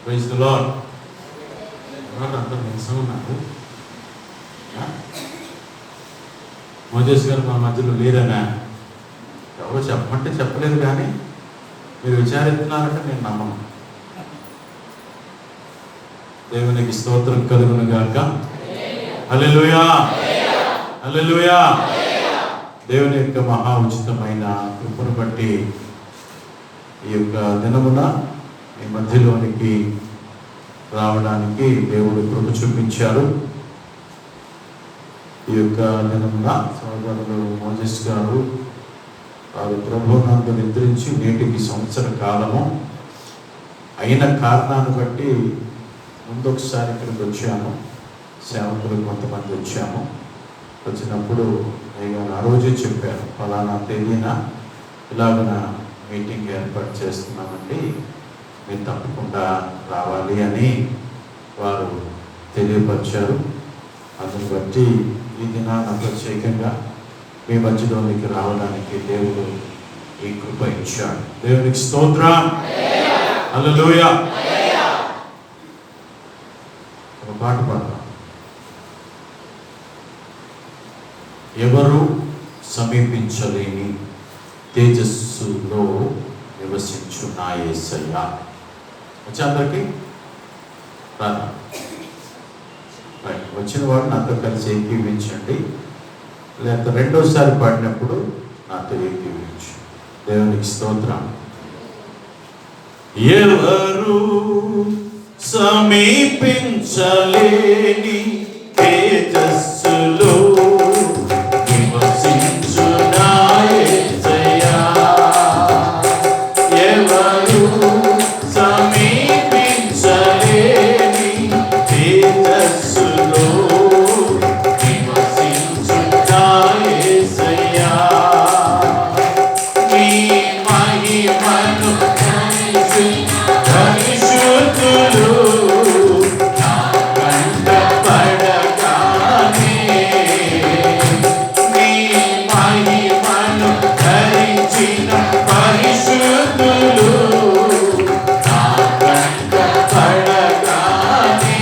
Praise the lord. అందరూ నిజంగా ఉన్నారు. మోజేస్ గారు మా మధ్యలో లేరనా? ఎవరో చెప్పమంటే చెప్పలేదు, కానీ మీరు విచారిస్తున్నారంటే నేను నమ్మను. దేవునికి స్తోత్రం కలుగును గాక. హల్లెలూయా, హల్లెలూయా. దేవుని యొక్క మహా ఉచితమైన కృపను బట్టి ఈ యొక్క దినమున ఈ మధ్యలోనికి రావడానికి దేవుడు కృప చూపించారు. ఈ యొక్క దినమున సోదరులు మోజెస్ గారు వారు ప్రభువునందు నిద్రించి నేటికి సంవత్సర కాలము అయిన కారణాన్ని బట్టి ముందొకసారి ఇక్కడికి వచ్చాము. సేవకులు కొంతమంది వచ్చాము. వచ్చినప్పుడు నేను ఆ రోజే చెప్పాను, ఫలానా తేదీన ఇలాగన మీటింగ్ ఏర్పాటు చేస్తున్నామండి, మీరు తప్పకుండా రావాలి అని వారు తెలియపరిచారు. అందుని బట్టి ఈ దినాన ప్రత్యేకంగా మీ మధ్యలోనికి రావడానికి దేవుడు ఈ కృప ఇచ్చాడు. దేవునికి స్తోత్రం, హల్లెలూయా. ఒక పాట పాడతాం. ఎవరు సమీపించలేని తేజస్సులో నివసించు నా యేసయ్యా. వచ్చి అందరికీ ప్రార్థన. వచ్చిన వాడు నాతో కలిసి ఏకీవించండి, లేకపోతే రెండోసారి పాడినప్పుడు నాతో ఏకీవించు. దేవునికి స్తోత్రం. ఎవరు సమీపించలేని తేజస్సులో నివసించు నా యేసయ్యా. ఎవరు సమీపించలేని తేజస్సులో నివసించు నా యేసయ్యా. నీ మహిమను పరిశుద్ధులు నా కంట పడగానే, నీ మహిమను ధరించిన పరిశుద్ధులు నా కంట పడగానే,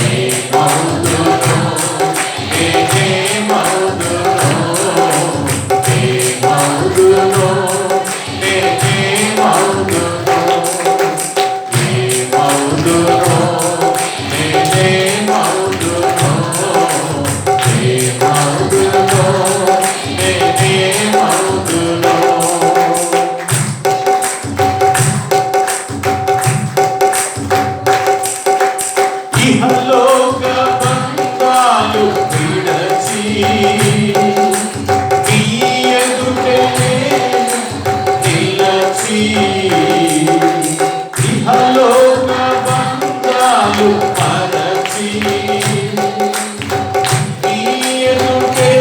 ఏమౌదును నేనేమౌదును, ఏమౌదును ఇహలోక బంధాలు విడచి నీ ఎదుటే నిలచి, ఇహలోక బంధాలు మరచి నీ ఎదుటే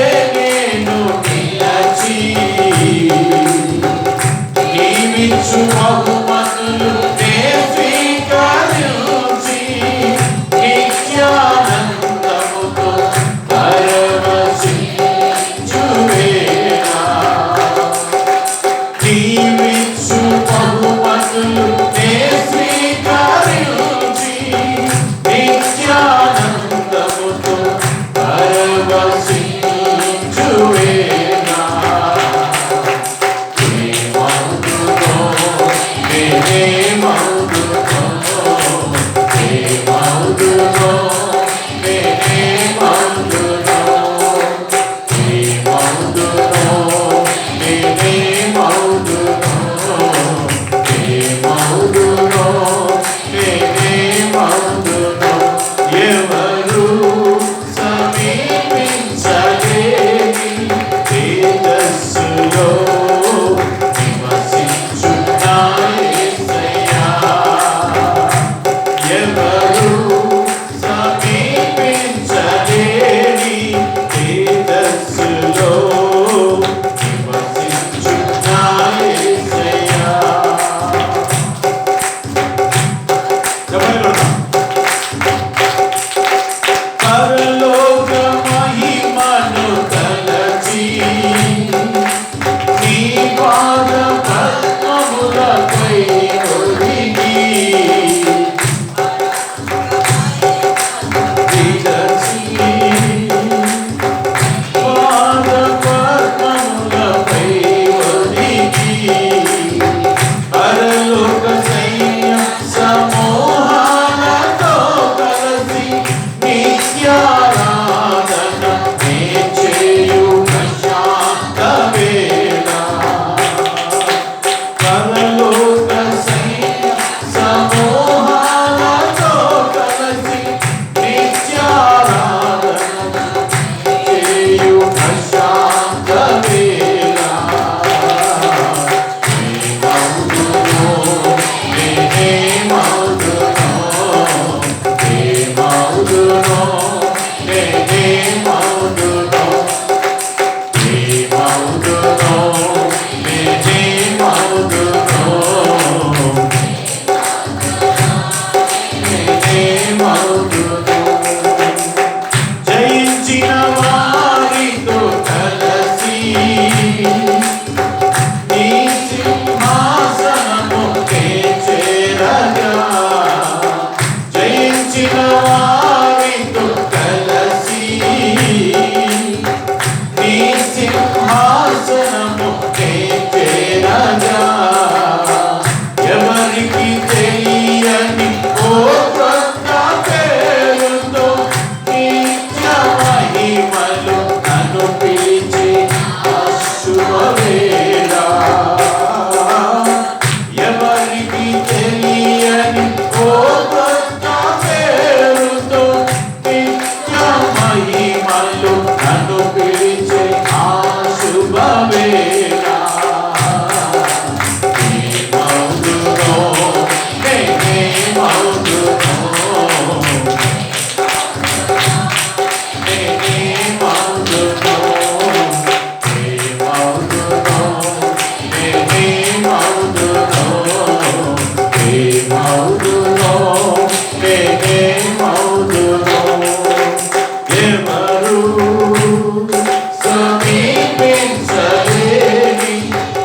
సమీపించలేని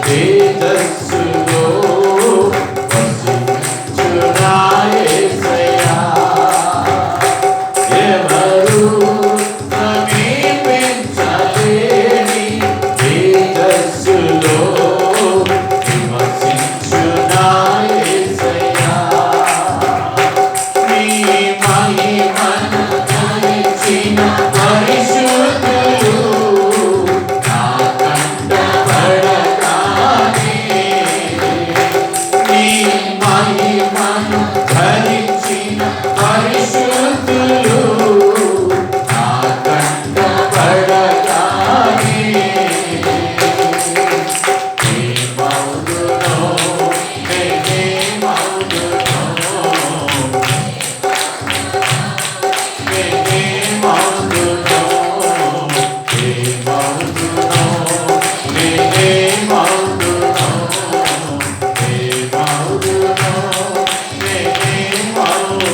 తేజస్సులో వసించునా యేసయ్యా. ఎవరు సమీపించలేని తేజస్సులో వసించునా యేసయ్యా. నీ మహిమను ధరించిన పరిశుద్ధులు నా కంటపడగానే, నీ మహిమను ధరించిన పరిశుద్ధులు నా కంటపడగానే, ఏమౌదునో నేనేమౌదునో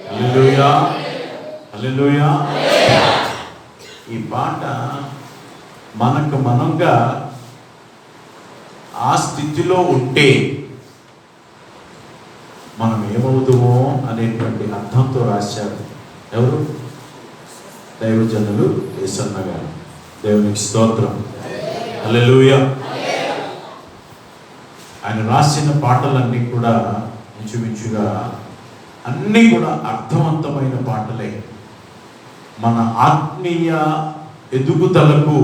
హల్లెలూయా, హల్లెలూయా. ఈ పాట మనకు మనంగా ఆ స్థితిలో ఉంటే మనం ఏమవుతామో అనేటువంటి అర్థంతో రాశారు. ఎవరు? దైవజనులు యేసన్న గారు. దేవునికి స్తోత్రం, హల్లెలూయా. ఆయన రాసిన పాటలన్నీ కూడా ఇంచుమించుగా అన్నీ కూడా అర్థవంతమైన పాటలే, మన ఆత్మీయ ఎదుగుదలకు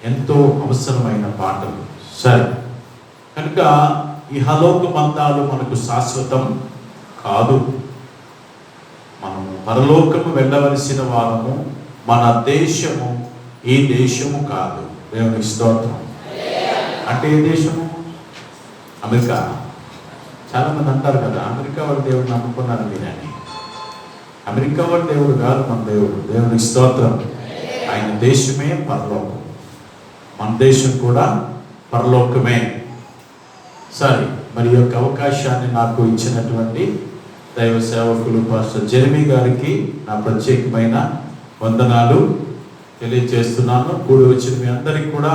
ఎంతో అవసరమైన పాటలు. సరే, కనుక ఇహలోక బంధాలు మనకు శాశ్వతం కాదు. మనము పరలోకము వెళ్ళవలసిన వారము. మన దేశము ఈ దేశము కాదు. దేవునికి స్తోత్రం. అంటే ఏ దేశము? అమెరికా. చాలామంది అంటారు కదా, అమెరికా వారి దేవుడిని నమ్ముకున్నారు మీరని. అమెరికా వారి దేవుడు కాదు మన దేవుడు. దేవునికి స్తోత్రం. ఆయన దేశమే పరలోకం, మన దేశం కూడా పరలోకమే. సరే, మరి ఈ యొక్క అవకాశాన్ని నాకు ఇచ్చినటువంటి దైవ సేవకులు పాస్టర్ జెర్మీ గారికి నా ప్రత్యేకమైన వందనాలు తెలియజేస్తున్నాను. కూడి వచ్చిన మీ అందరికీ కూడా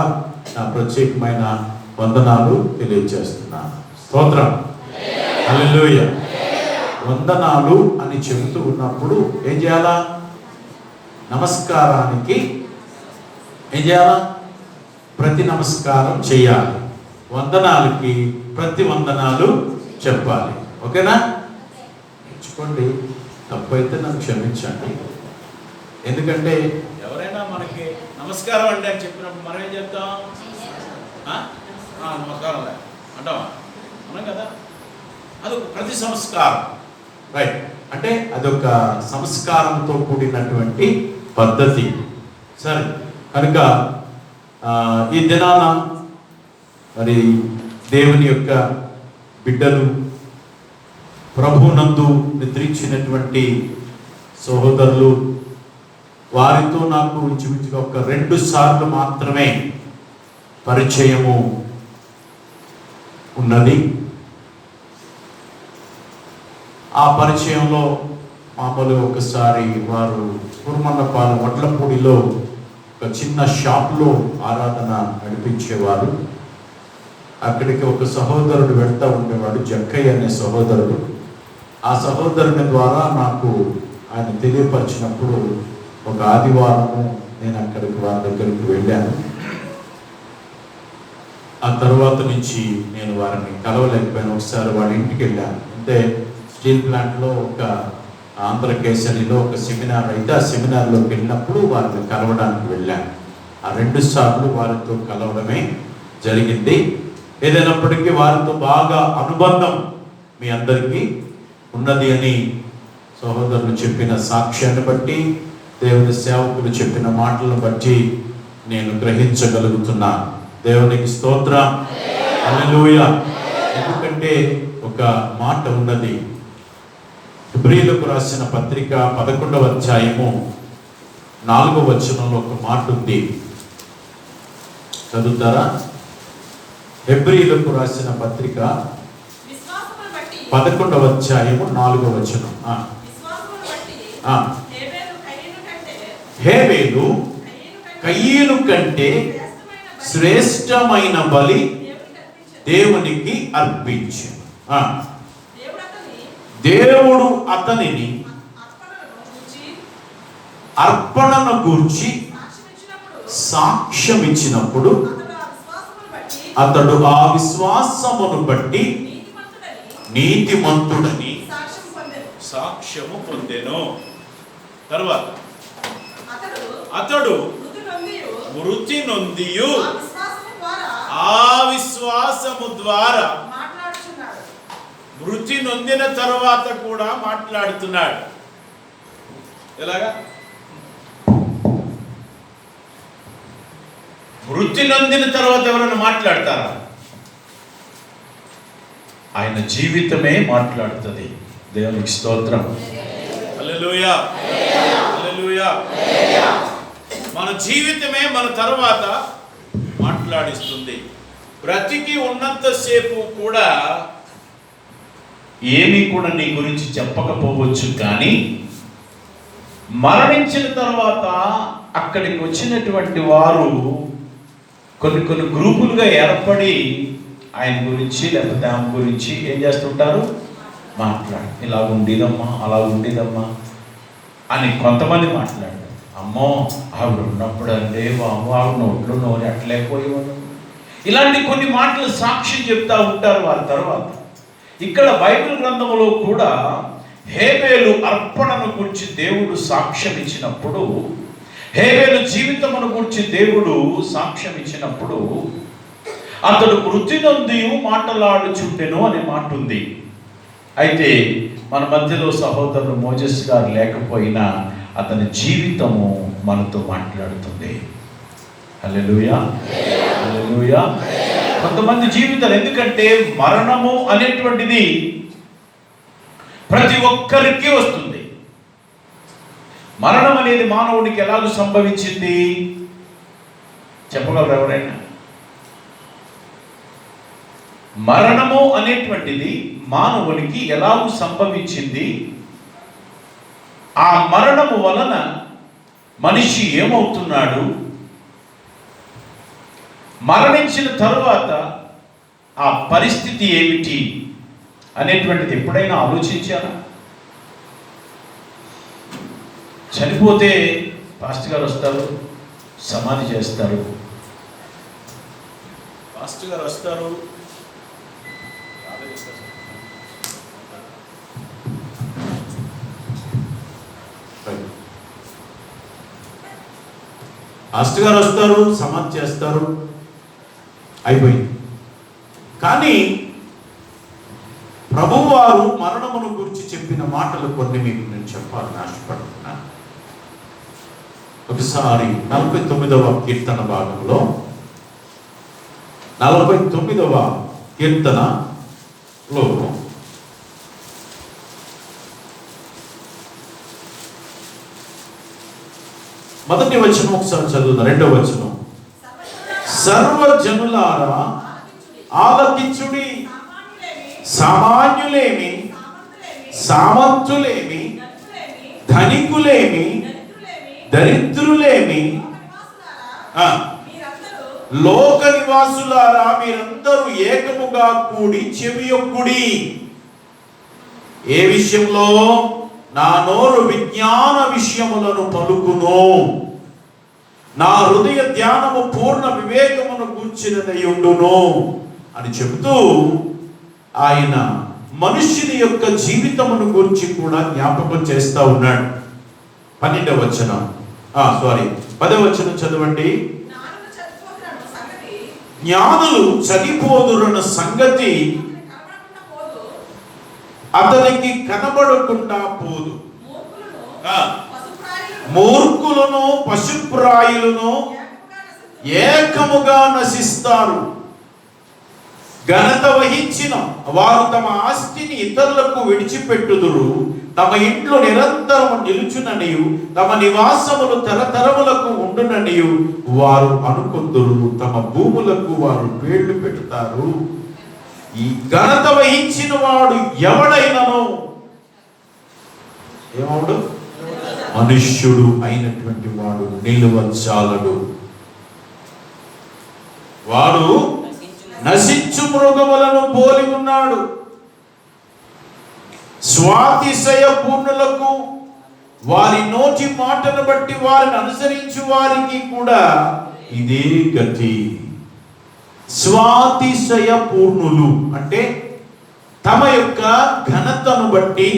నా ప్రత్యేకమైన వందనాలు తెలియజేస్తున్నాను. స్తోత్రం, హల్లెలూయా. వందనాలు అని చెబుతూ ఉన్నప్పుడు ఏం చేయాలా? నమస్కారానికి ఏం చేయాలా? ప్రతి నమస్కారం చేయాలి. వందనాలకి ప్రతి వందనాలు చెప్పాలి. ఓకేనా? నేర్చుకోండి. తప్పైతే నన్ను క్షమించండి. ఎందుకంటే ఎవరైనా మనకి నమస్కారం అంటే అని చెప్పినప్పుడు మనం ఏం చెప్తాం? నమస్కారం అంటావా? మనం కదా. అదొక ప్రతి సంస్కారం, రైట్? అంటే అదొక సంస్కారంతో కూడినటువంటి పద్ధతి. సరే, కనుక ఈ దినాన మరి దేవుని యొక్క బిడ్డలు, ప్రభునందు నిద్రించినటువంటి సహోదరులు, వారితో నాకు ఇంచుమించుగా ఒక 2 సార్లు మాత్రమే పరిచయము ఉన్నది. ఆ పరిచయంలో మామూలుగా ఒకసారి వారు కుర్మన్నపాలెం వడ్లపూడిలో ఒక చిన్న షాప్లో ఆరాధన నడిపించేవారు. అక్కడికి ఒక సహోదరుడు వెళ్తూ ఉండేవాడు, జక్కయ్య అనే సహోదరుడు. ఆ సహోదరుని ద్వారా నాకు ఆయన తెలియపరిచినప్పుడు ఒక ఆదివారము నేను అక్కడికి వారి దగ్గరికి వెళ్ళాను. ఆ తర్వాత నుంచి నేను వారిని కలవలేకపోయాను. ఒకసారి వాళ్ళ ఇంటికి వెళ్ళాను. అంటే స్టీల్ ప్లాంట్లో ఒక ఆంధ్రకేసరిలో ఒక సెమినార్ అయితే ఆ సెమినార్లోకి వెళ్ళినప్పుడు వారిని కలవడానికి వెళ్ళాను. ఆ 2 సార్లు వారితో కలవడమే జరిగింది. ఏదైనప్పటికీ వారితో బాగా అనుబంధం మీ అందరికీ ఉన్నది అని సహోదరులు చెప్పిన సాక్ష్యాన్ని బట్టి, దేవుని సేవకులు చెప్పిన మాటలను బట్టి నేను గ్రహించగలుగుతున్నాను. దేవునికి స్తోత్రం, హల్లెలూయా. ఎందుకంటే ఒక మాట ఉన్నది, హెబ్రీయులకు రాసిన పత్రిక 11వ అధ్యాయము 4వ వచనంలో ఒక మాట ఉంది. చదువుతారా? హెబ్రీయులకు రాసిన పత్రిక 11వ అధ్యాయము 4వ వచనం. హేబేలు కయీను కంటే శ్రేష్టమైన బలి దేవునికి అర్పించు. దేవుడు అతనిని అర్పణను గూర్చి సాక్ష్యం ఇచ్చినప్పుడు అతడు ఆ విశ్వాసమును బట్టి నీతిమంతుడని సాక్ష్యము పొందెను. తర్వాత అతడు మృతి నొందియు ఆ విశ్వాసము ద్వారా మృతి నొందిన తర్వాత కూడా మాట్లాడుతున్నాడు. ఎలాగా? మృతి నొందిన తర్వాత ఎవరైనా మాట్లాడతారా? ఆయన జీవితమే మాట్లాడుతుంది. దేవునికి స్తోత్రం. హల్లెలూయా, హల్లెలూయా. మన జీవితమే మన తర్వాత మాట్లాడిస్తుంది. బ్రతికి ఉన్నంతసేపు కూడా ఏమీ కూడా నీ గురించి చెప్పకపోవచ్చు, కానీ మరణించిన తర్వాత అక్కడికి వచ్చినటువంటి వారు కొన్ని గ్రూపులుగా ఏర్పడి ఆయన గురించి లేకపోతే ఆమె గురించి ఏం చేస్తుంటారు? మాట్లాడు, ఇలా ఉండేదమ్మా, అలా ఉండేదమ్మా అని కొంతమంది మాట్లాడారు. అమ్మో ఆవిడ ఉన్నప్పుడు అంటే బాబు ఆవిడ నోట్లో నోరు అట్లేకపోయేవాడు, ఇలాంటి కొన్ని మాటలు సాక్ష్యం చెప్తా ఉంటారు వారి తర్వాత. ఇక్కడ బైబిల్ గ్రంథంలో కూడా హేబేలు అర్పణను గురించి దేవుడు సాక్ష్యం ఇచ్చినప్పుడు, హేబేలు జీవితమును గురించి దేవుడు సాక్ష్యం ఇచ్చినప్పుడు అతడు మృతి నొంది మాటలాడుచుండెను అనే మాట ఉంది. అయితే మన మధ్యలో సహోదరుడు మోజెస్ గారు లేకపోయినా అతని జీవితము మనతో మాట్లాడుతుంది. హల్లెలూయా, హల్లెలూయా. కొంతమంది జీవితాలు, ఎందుకంటే మరణము అనేటువంటిది ప్రతి ఒక్కరికి వస్తుంది. మరణం అనేది మానవునికి ఎలాగ సంభవించింది చెప్పగలరు ఎవరైనా? మరణము అనేటువంటిది మానవునికి ఎలాగ సంభవించింది? ఆ మరణము వలన మనిషి ఏమవుతున్నాడు? మరణించిన తరువాత ఆ పరిస్థితి ఏమిటి అనేటువంటిది ఎప్పుడైనా ఆలోచించారా? చనిపోతే పాస్టర్ గారు వస్తారు, సమాధి చేస్తారు. పాస్టర్ గారు వస్తారు, పాస్టర్ గారు వస్తారు, సమాధి చేస్తారు, అయిపోయింది. కానీ ప్రభువారు మరణమును గురించి చెప్పిన మాటలు కొన్ని మీకు నేను చెప్పాలని ఆశపడుతున్నా. ఒకసారి 49వ కీర్తన భాగంలో 49వ కీర్తనలో మొదటి వచనం ఒకసారి చదువుదాం. 2వ వచనం, సర్వజనులారా ఆలకించుడి, సామాన్యులేమి సామంతులేమి ధనికులేమి దరిద్రులేమి లోక నివాసులారా మీరందరూ ఏకముగా కూడి చెవియొక్కుడి. ఏ విషయంలో? నా నోరు విజ్ఞాన విషయములను పలుకును, నా హృదయ ధ్యానము పూర్ణ వివేకమును గూర్చినదయుండును అని చెబుతూ ఆయన మనుష్యుని యొక్క జీవితమును గురించి కూడా జ్ఞాపకం చేస్తా ఉన్నాడు. 12వ వచనం, 10వ వచనం చదవండి. జ్ఞానులు చనిపోదురన్న సంగతి అతనికి కనబడకుండా పోదు. మూర్ఖులను పశుప్రాయులను ఏకముగా నశిస్తారు. ఘనత వహించిన వారు తమ ఆస్తిని ఇతరులకు విడిచిపెట్టుదురు. తమ ఇంట్లో నిరంతరము నిలుచుననియు తమ నివాసములు తరతరములకు ఉండుననియు వారు అనుకుందురు. తమ భూములకు వారు పేర్లు పెడతారు. ఈ ఘనత వహించిన వాడు ఎవడైనను ఏమవుడు? మనుష్యుడు అయినటువంటి వాడు నిలువజాలడు. వాడు నశించు మృగములను పోలి ఉన్నాడు. స్వాతిశయ పూర్ణులకు వారి నోటి మాటను బట్టి వారిని అనుసరించు వారికి కూడా ఇదే గతి. స్వాతిశయ పూర్ణులు అంటే తమ యొక్క ఘనతను బట్టి,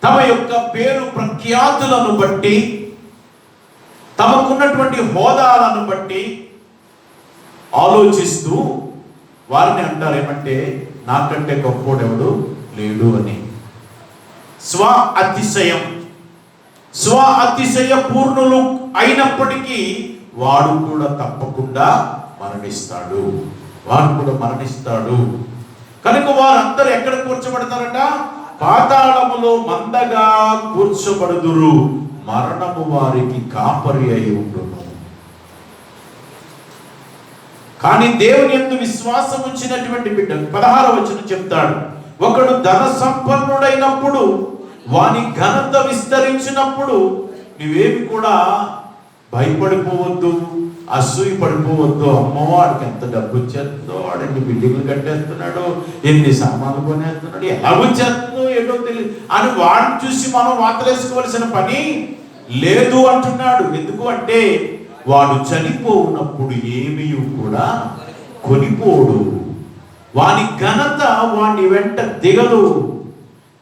తమ యొక్క పేరు ప్రఖ్యాతులను బట్టి, తమకున్నటువంటి హోదాలను బట్టి ఆలోచిస్తూ వారిని అంటారు ఏమంటే, నాకంటే గొప్పోడెవడు లేడు అని. స్వ అతిశయ పూర్ణులు అయినప్పటికీ వాడు కూడా తప్పకుండా మరణిస్తాడు. కనుక వారందరూ ఎక్కడ కూర్చోబడతారట? పాతాళములో మందగా కూర్చోబడుదురు, మరణము వారికి కాపరి అయి ఉండును. కానీ దేవుని యందు విశ్వాసం ఉంచినటువంటి బిడ్డ 16వ వచనం చెప్తాడు, ఒకడు ధన సంపన్నుడైనప్పుడు, వాని ఘనత విస్తరించినప్పుడు నువ్వేమి కూడా భయపడిపోవద్దు, అసూయ పడిపోవద్దు. అమ్మో వాడికి ఎంత డబ్బు వచ్చేస్తుందో, వాడు ఎన్ని బిల్డింగ్లు కట్టేస్తున్నాడు, ఎన్ని సామాన్లు కొనేస్తున్నాడు, ఎలా వచ్చేస్తుందో ఏటో తెలియదు అని వాడిని చూసి మనం వాతలేసుకోవలసిన పని లేదు అంటున్నాడు. ఎందుకు అంటే వాడు చనిపోవునప్పుడు ఏమీ కూడా కొనిపోడు. వాని ఘనత వాని వెంట దిగదు.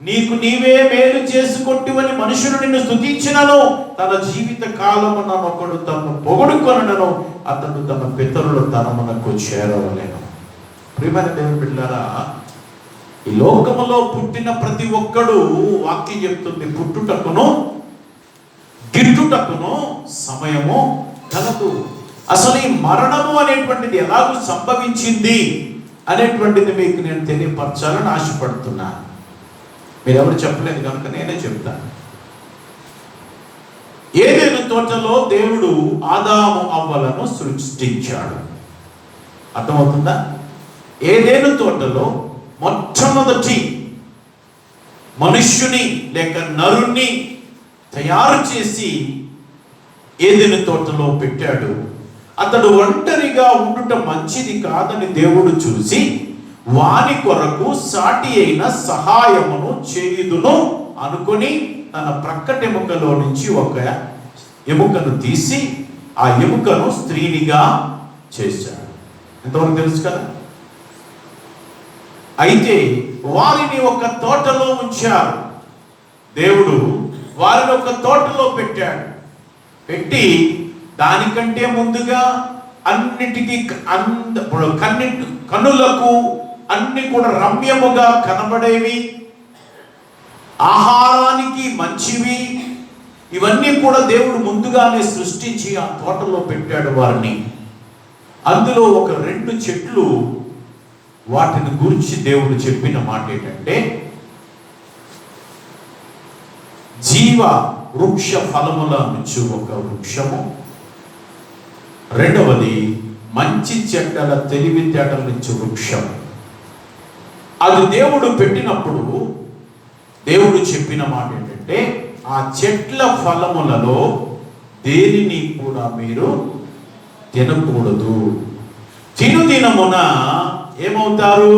నీకు నీవే మేలు చేసుకొంటివని మనుషులు నిన్ను స్తుతించినను, తన జీవిత కాలమున ఒకడు తను పొగడుకొనను, అతడు తన పితరుల తనమునకు చేరవలేను. ప్రియమైన దేవుని బిడ్డలారా, ఈ లోకములో పుట్టిన ప్రతి ఒక్కడు వాక్యం చెప్తుంది, పుట్టుటకును గిట్టుటకును సమయము కలదు. అసలు ఈ మరణము అనేటువంటిది ఎలాగూ సంభవించింది అనేటువంటిది మీకు నేను తెలియపరచాలని ఆశపడుతున్నాను. మీరెవరు చెప్పలేదు కనుక నేనే చెప్తాను. ఏదైనా తోటలో దేవుడు ఆదాము అవ్వలను సృష్టించాడు. అర్థమవుతుందా? ఏదైనా తోటలో మొట్టమొదటి మనుష్యుని లేక నరుణ్ణి తయారు చేసి ఏదైనా తోటలో పెట్టాడు. అతడు ఒంటరిగా ఉండుట మంచిది కాదని దేవుడు చూసి వాని కొరకు సాటి అయిన సహాయమును చేయుదును అనుకొని తన ప్రక్కటెముకలో నుంచి ఒక ఎముకను తీసి ఆ ఎముకను స్త్రీనిగా చేశాడు. ఎంతవరకు తెలుసు కదా? అయితే వారిని ఒక తోటలో ఉంచారు. దేవుడు వారిని ఒక తోటలో పెట్టాడు. పెట్టి దానికంటే ముందుగా అన్నిటికీ కన్నులకు అన్ని కూడా రమ్యముగా కనబడేవి, ఆహారానికి మంచివి, ఇవన్నీ కూడా దేవుడు ముందుగానే సృష్టించి ఆ తోటలో పెట్టాడు వారిని. అందులో ఒక 2 చెట్లు, వాటిని గురించి దేవుడు చెప్పిన మాట ఏంటంటే, జీవ వృక్ష ఫలముల నుంచి ఒక వృక్షము, రెండవది మంచి చెడ్డల తెలివితేటల నుంచి వృక్షం. అది దేవుడు పెట్టినప్పుడు దేవుడు చెప్పిన మాట ఏంటంటే, ఆ చెట్ల ఫలములలో దేనిని కూడా మీరు తినకూడదు, తినుదినమున ఏమవుతారు?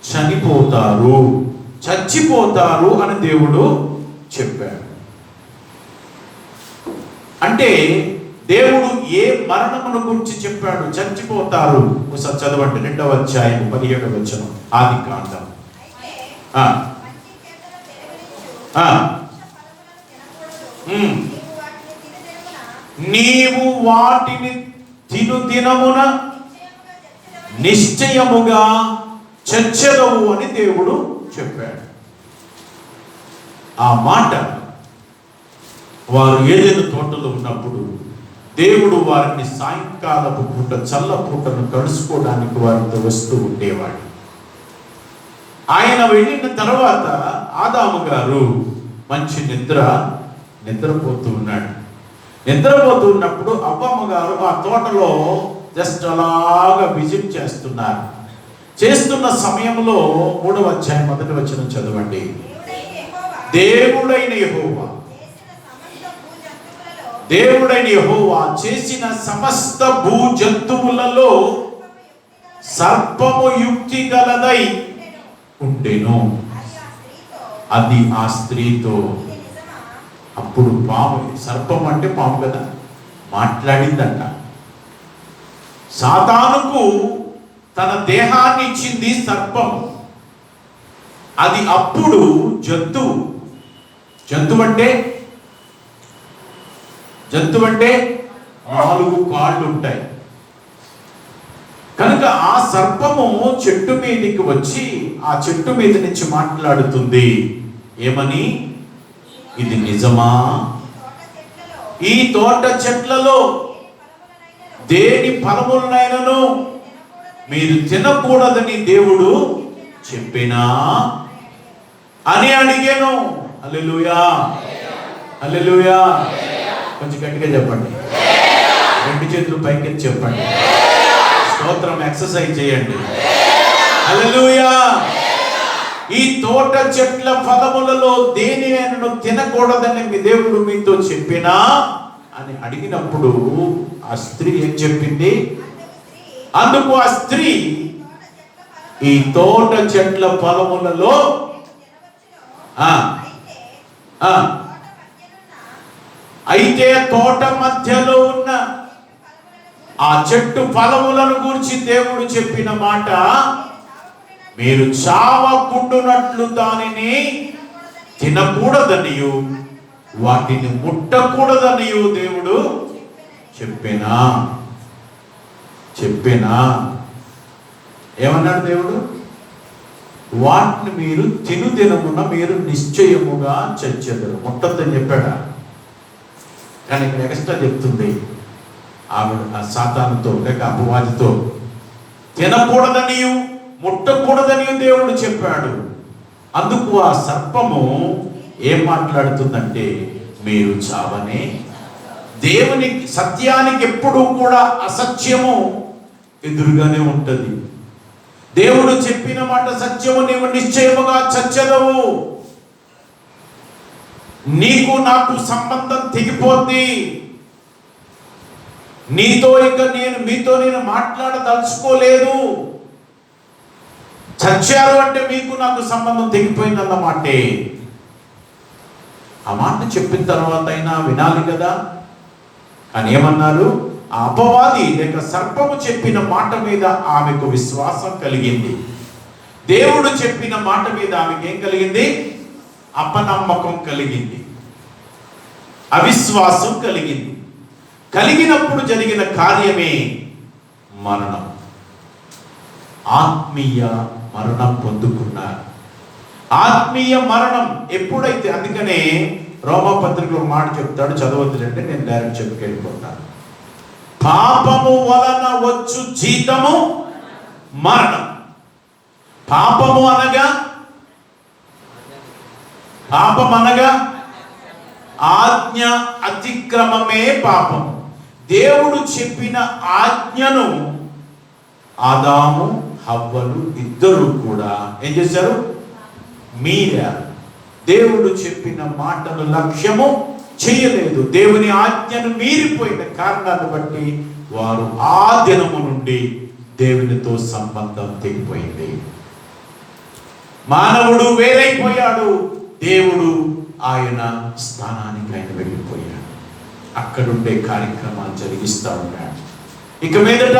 చచ్చిపోతారు అని దేవుడు చెప్పాడు. అంటే దేవుడు ఏ మరణమును గురించి చెప్పాడు? చచ్చిపోతారు. ఒకసారి చదవండి, 2వ అధ్యాయం 17వ వచనం, ఆదికాండం. నీవు వాటిని తిను దినమున నిశ్చయముగా చచ్చెదవు అని దేవుడు చెప్పాడు. ఆ మాట వారు ఏదైనా తోటలో ఉన్నప్పుడు దేవుడు వారిని సాయంకాలపు పూట చల్ల పూటను కలుసుకోవడానికి వారితో వస్తూ ఉండేవాడు. ఆయన వెళ్ళిన తర్వాత ఆదాము గారు మంచి నిద్రపోతూ ఉన్నాడు. నిద్రపోతూ ఉన్నప్పుడు అవ్వమ్మ గారు ఆ తోటలో జస్ట్ అలాగా విజిట్ చేస్తున్నారు. చేస్తున్న సమయంలో 3వ అధ్యాయం 1వ వచనం చదవండి. దేవుడైన యెహోవా దేవుడైన యెహోవా చేసిన సమస్త భూ జంతువులలో సర్పము యుక్తి గలదై ఉండెను. అది ఆ స్త్రీతో. అప్పుడు పాము, సర్పం అంటే పాము కదా, మాట్లాడిందంట. సాతానుకు తన దేహాన్ని ఇచ్చింది సర్పం. అది అప్పుడు జంతువు. జంతువు అంటే 4 కాళ్ళు ఉంటాయి కనుక ఆ సర్పము చెట్టు మీదకి వచ్చి ఆ చెట్టు మీద నుంచి మాట్లాడుతుంది. ఏమని? ఇది నిజమా? ఈ తోట చెట్లలో దేని ఫలములనైనను మీరు తినకూడదని దేవుడు చెప్పినా అని అడిగాను. హల్లెలూయా, హల్లెలూయా. కొంచెం గట్టిగా చెప్పండి, 2 చేతులు పైకి చెప్పండి, స్తోత్రం, ఎక్సర్సైజ్ చేయండి. హల్లెలూయా. ఈ తోట చెట్ల ఫలములలో దేనినైనా తినకూడదని మీ దేవుడు మీతో చెప్పినా అని అడిగినప్పుడు ఆ స్త్రీ ఏం చెప్పింది? అందుకు ఆ స్త్రీ, ఈ తోట చెట్ల ఫలములలో అయితే తోట మధ్యలో ఉన్న ఆ చెట్టు ఫలములను గురించి దేవుడు చెప్పిన మాట, మీరు చావకుండునట్లు దానిని తినకూడదనియు వాటిని ముట్టకూడదనియు దేవుడు చెప్పినా ఏమన్నాడు దేవుడు? వాటిని మీరు తినుదినమున మీరు నిశ్చయముగా చచ్చెదరు. ముట్టద్దని చెప్పాడా? కానీ ఇక్కడ ఎక్స్ట్రా చెప్తుంది ఆవిడ, ఆ సాతానుతో లేక అపవాదితో, తినకూడదనియు ముట్టకూడదనియు దేవుడు చెప్పాడు. అందుకు ఆ సర్పము ఏం మాట్లాడుతుందంటే, మీరు చావనే. దేవుని సత్యానికి ఎప్పుడూ కూడా అసత్యము ఎదురుగానే ఉంటుంది. దేవుడు చెప్పిన మాట సత్యము, నీవు నిశ్చయముగా చచ్చెదవు. నీకు నాకు సంబంధం తెగిపోద్ది. మీతో నేను మాట్లాడదలుచుకోలేదు. చచ్చారు అంటే మీకు నాకు సంబంధం తెగిపోయిందన్నమాటే. ఆ మాట చెప్పిన తర్వాత అయినా వినాలి కదా. కానీ ఏమన్నారు? ఆ అపవాది లేక సర్పము చెప్పిన మాట మీద ఆమెకు విశ్వాసం కలిగింది. దేవుడు చెప్పిన మాట మీద ఆమెకి ఏం కలిగింది? అపనమ్మకం కలిగింది, అవిశ్వాసం కలిగింది. కలిగినప్పుడు జరిగిన కార్యమే మరణం. ఆత్మీయ మరణం పొందుకున్నారు. ఆత్మీయ మరణం ఎప్పుడైతే, అందుకనే రోమపత్రికలో మాట చెప్తాడు, చదవద్దులంటే నేను డైరెక్ట్ చెప్పుకెళ్ళిపోతాను. పాపము వలన వచ్చు జీతము మరణం. పాపం అనగా ఆజ్ఞ అతిక్రమమే పాపం. దేవుడు చెప్పిన ఆజ్ఞను ఆదాము హవ్వలు ఇద్దరు కూడా ఏం చేశారు? మీరారు. దేవుడు చెప్పిన మాటను లక్ష్యము చేయలేదు. దేవుని ఆజ్ఞను మీరిపోయిన కారణాన్ని బట్టి వారు ఆ దినము నుండి దేవునితో సంబంధం తెగిపోయింది. మానవుడు వేరైపోయాడు, దేవుడు ఆయన స్థానానికి ఆయన వెళ్ళిపోయాడు. అక్కడుండే కార్యక్రమాలు జరిగిస్తూ ఉన్నాడు. ఇక మీదట